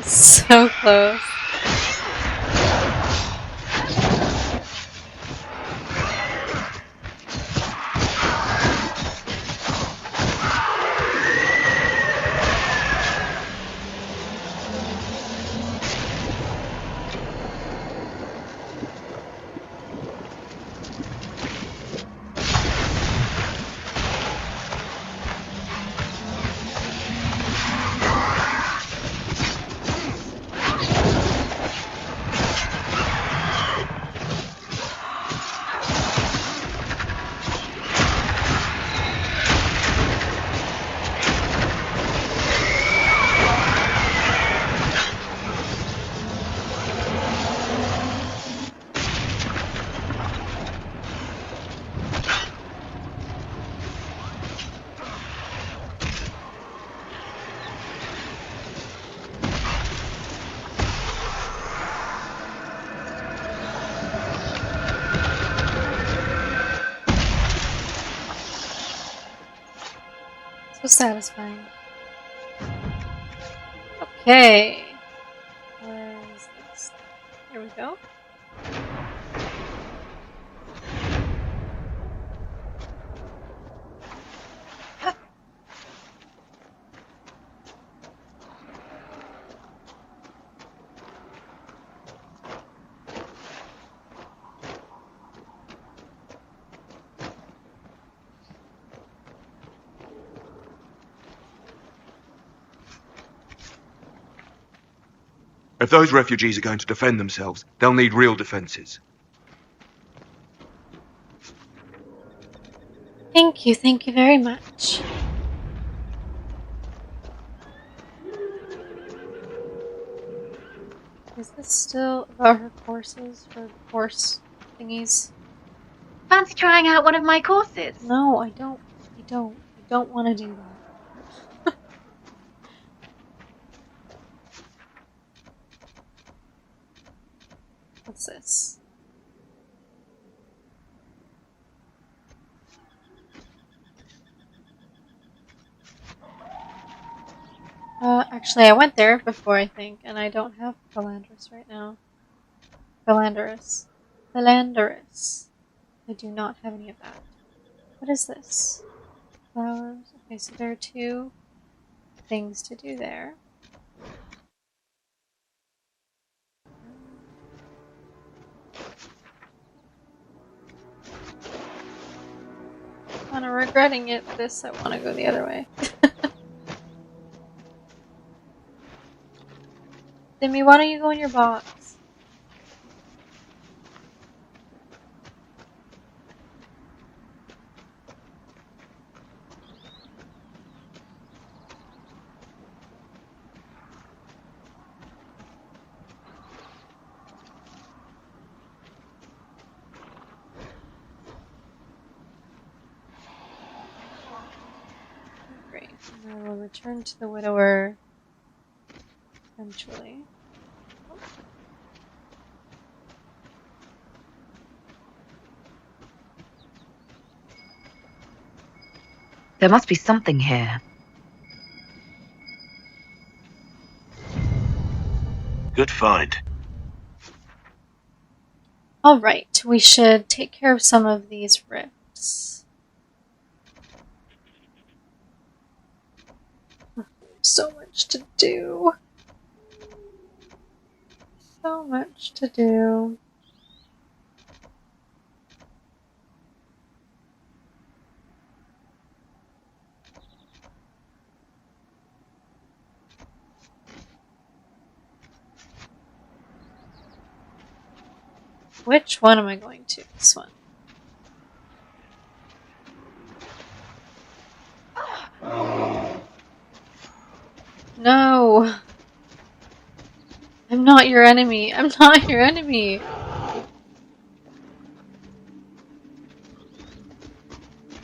So close. So satisfying. Okay. Where is this? Here we go. If those refugees are going to defend themselves, they'll need real defenses. Thank you very much. Is this still about her courses for course thingies? Fancy trying out one of my courses? No, I don't want to do that. What's this? Actually, I went there before, I think, and I don't have Philandris right now. Philandris. I do not have any of that. What is this? Flowers. Okay, so there are 2 things to do there. I'm regretting it. I want to go the other way. Demi, why don't you go in your box? Great. And I will return to the Widower eventually. There must be something here. Good find. Alright, we should take care of some of these rifts. So much to do. So much to do. Which one am I going to? This one. No! I'm not your enemy. I'm not your enemy.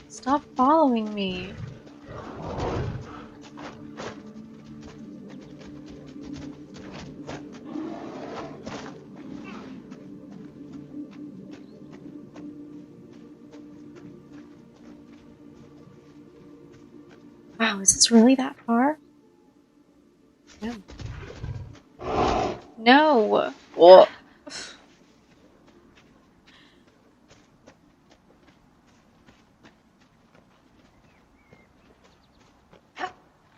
Stop following me. Wow, is this really that far? No. No! Whoa.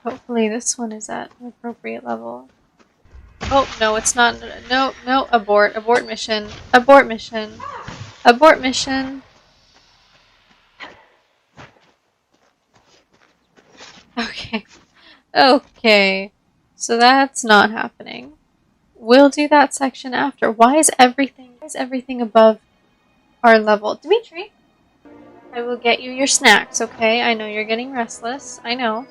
Hopefully this one is at an appropriate level. Oh, no, it's not. No, no, abort. Abort mission. Abort mission. Abort mission. Okay. Okay. So that's not happening. We'll do that section after. Why is everything above our level? Dimitri, I will get you your snacks, okay? I know you're getting restless. I know.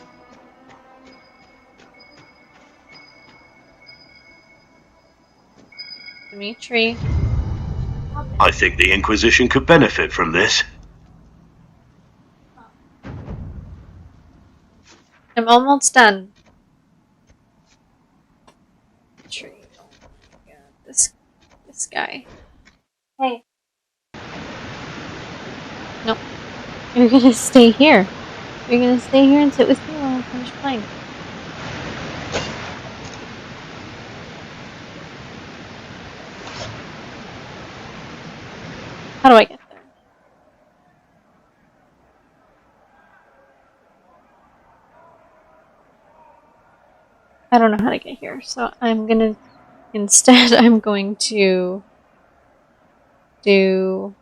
Dimitri. I think the Inquisition could benefit from this. I'm almost done. Dimitri. Oh my god. This guy. Hey. No. You're gonna stay here. You're gonna stay here and sit with me while I finish playing. How do I get there? I don't know how to get here, so I'm gonna... Instead, I'm going to... do...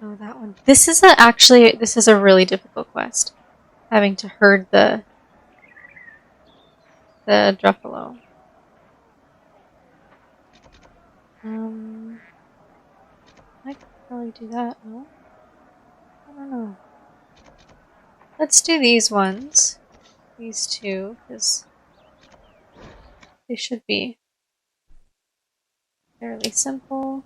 Oh, that one. This is a really difficult quest. Having to herd the Druffalo. I could probably do that, no? I don't know. Let's do these ones. These two, because they should be fairly simple.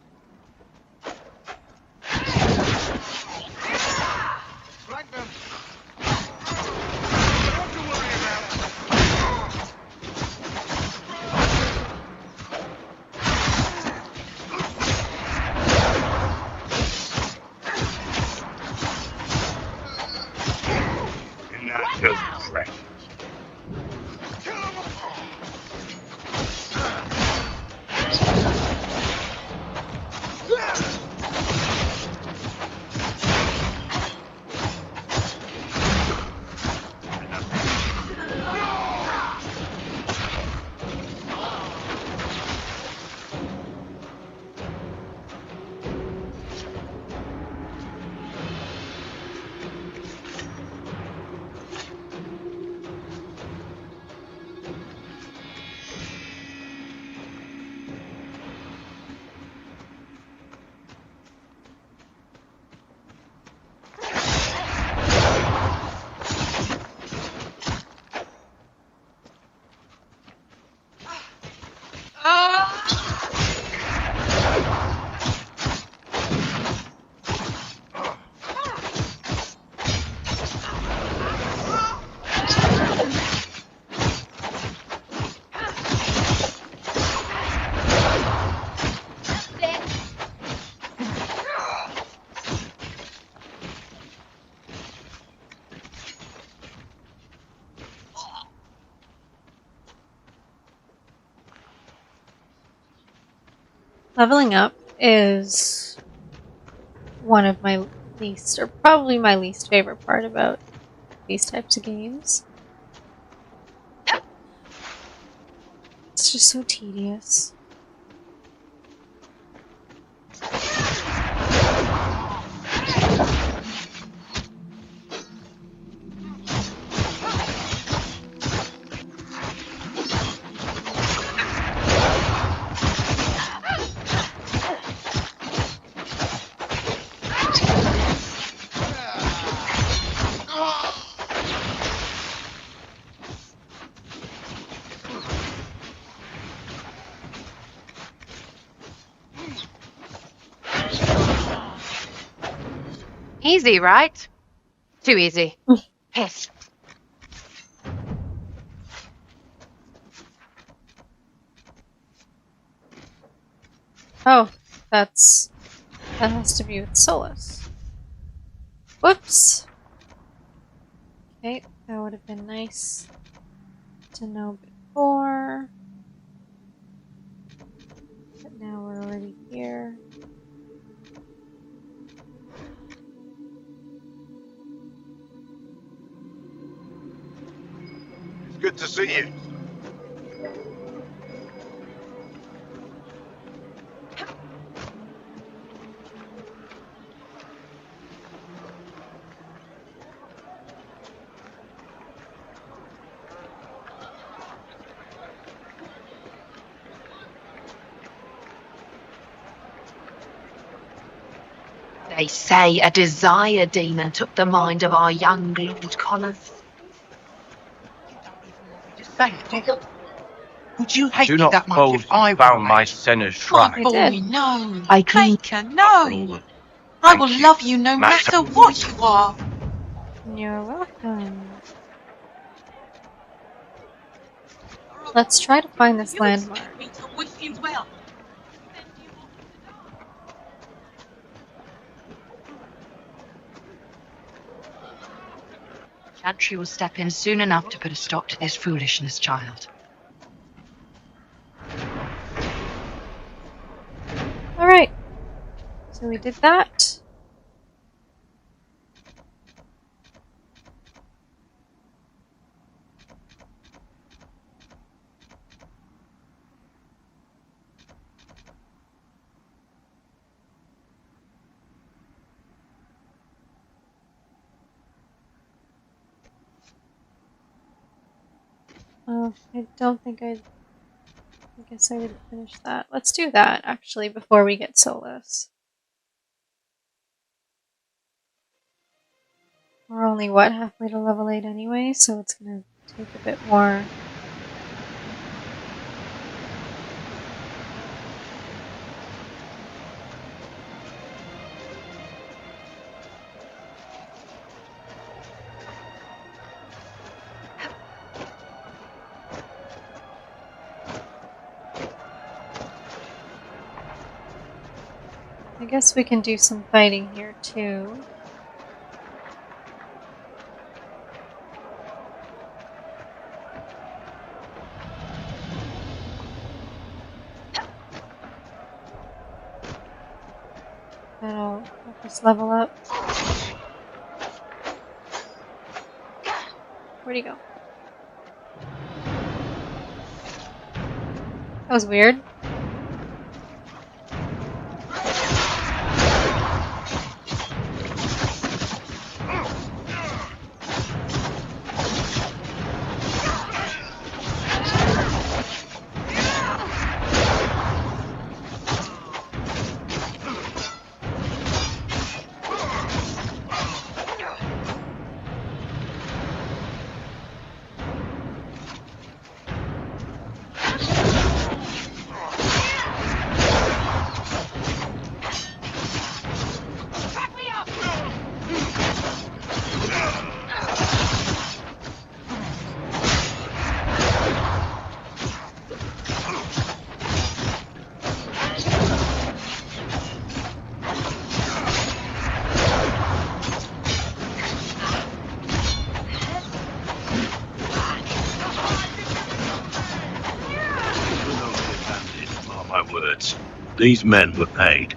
Leveling up is one of my least, or probably my least favorite part about these types of games. It's just so tedious. Easy, right? Too easy. Piss. Oh, that has to be with Solus. Whoops. Okay, that would have been nice to know before. But now we're already here. It's good to see you. They say a desire demon took the mind of our young Lord Connors. Would you hate Do me not that much suppose if I you found were my made? sinner's My shrine. boy, no. I can. Baker, no. I will love you no matter what you are. You're welcome. Let's try to find this landmark. Me to wish you well. Chantry will step in soon enough to put a stop to this foolishness, child. Alright. So we did that. Oh, I don't think I guess I didn't finish that. Let's do that, actually, before we get Solus. We're only, what, halfway to level 8 anyway, so it's gonna take a bit more. I guess we can do some fighting here, too. That'll help us level up. Where'd he go? That was weird. These men were paid.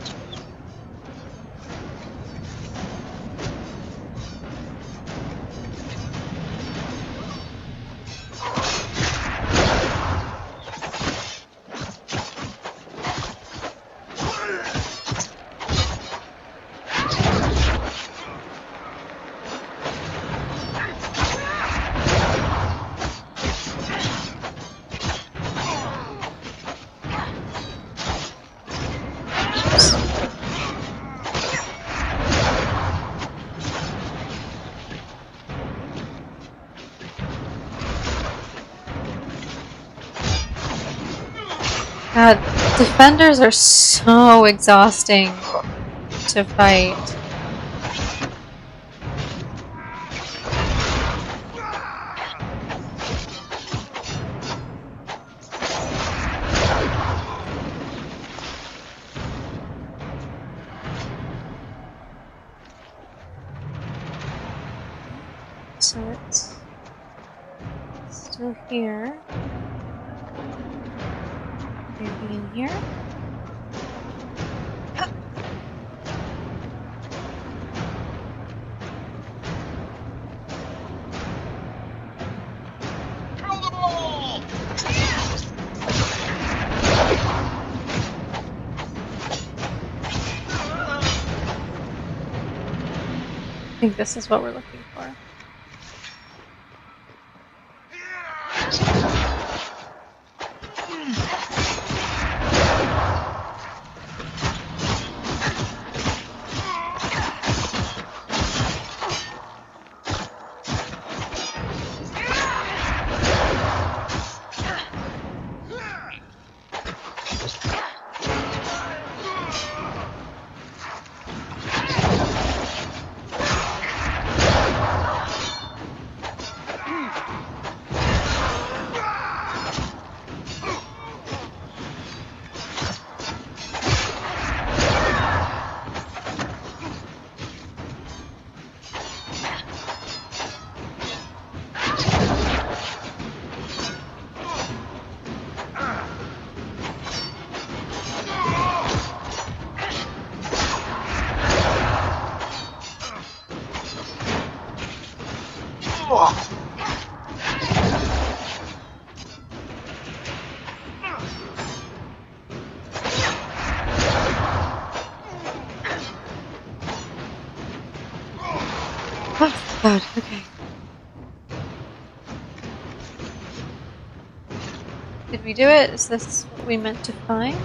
God, defenders are so exhausting to fight. here. Maybe in here. I think this is what we're looking for. Oh, God, okay. Did we do it? Is this what we meant to find?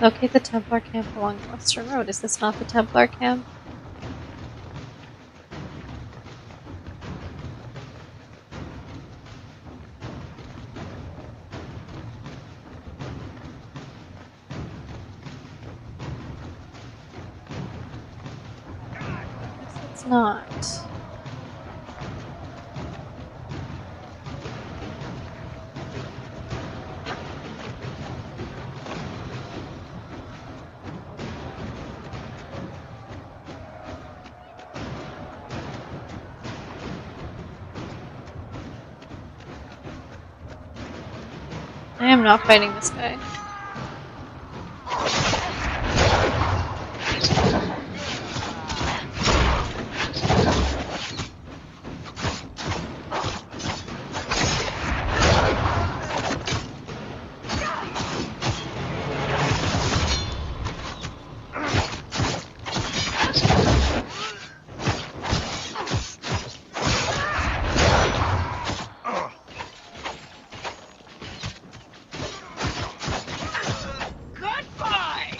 Locate the Templar camp along the Western Road. Is this not the Templar camp? It's not. I am not fighting this guy. Goodbye!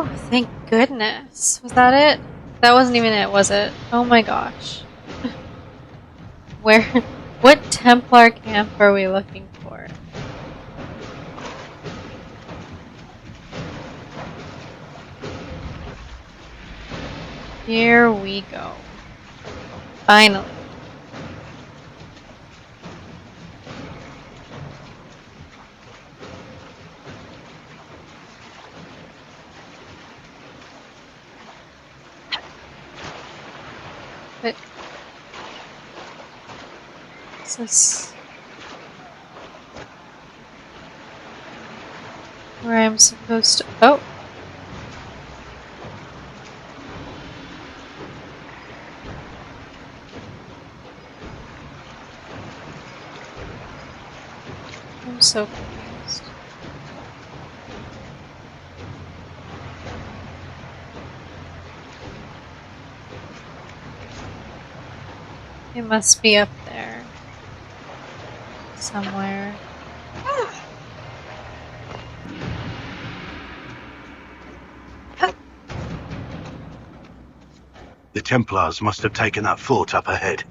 Oh, thank goodness. Was that it? That wasn't even it, was it? Oh my gosh. What Templar camp are we looking for? Here we go. Finally. But is this where I'm supposed to? Oh. I'm so confused. It must be up there. Somewhere. The Templars must have taken that fort up ahead.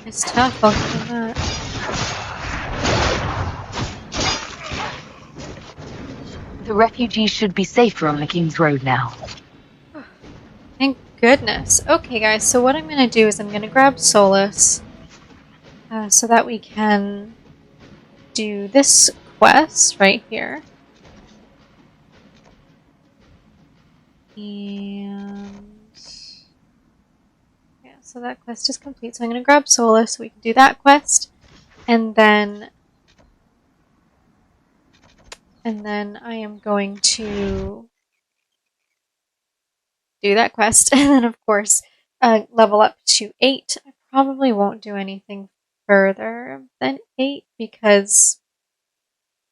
It's tough, I'll give you that. The refugees should be safer on the King's Road now. Thank goodness. Okay, guys, so what I'm going to do is I'm going to grab Solus so that we can do this quest right here. And yeah, so that quest is complete. So I'm going to grab Solus so we can do that quest. And then I am going to do that quest. And then, of course, level up to 8. I probably won't do anything further than 8 because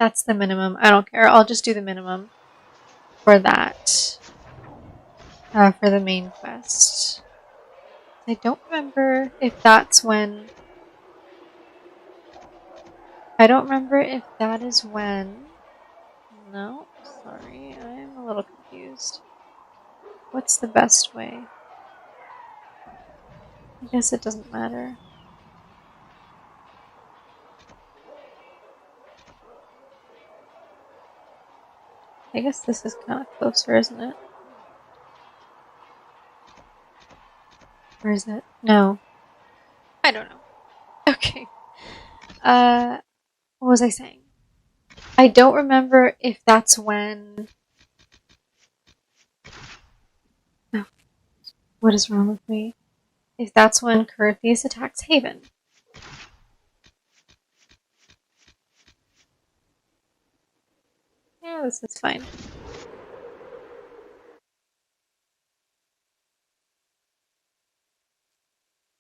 that's the minimum. I don't care. I'll just do the minimum for that. For the main quest. I don't remember if that's when... I don't remember if that is when... No, sorry. I'm a little confused. What's the best way? I guess it doesn't matter. I guess this is kind of closer, isn't it? Or is it? No. I don't know. Okay. What was I saying? I don't remember if that's when... Oh, what is wrong with me? If that's when Corypheus attacks Haven. Yeah, this is fine.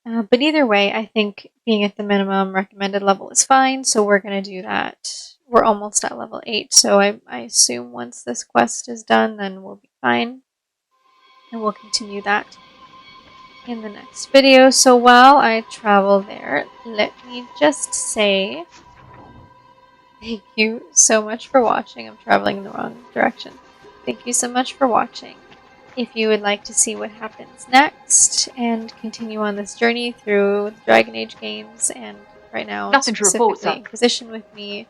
But either way, I think being at the minimum recommended level is fine, so we're going to do that we're almost at level 8, so I assume once this quest is done, then we'll be fine. And we'll continue that in the next video. So while I travel there, let me just say thank you so much for watching. I'm traveling in the wrong direction. Thank you so much for watching. If you would like to see what happens next and continue on this journey through the Dragon Age games, and right now Nothing to report, specifically sir. Inquisition with me,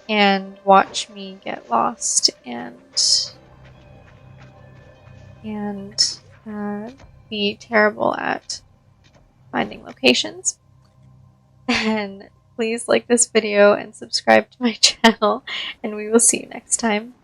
and watch me get lost and be terrible at finding locations, then please like this video and subscribe to my channel, and we will see you next time.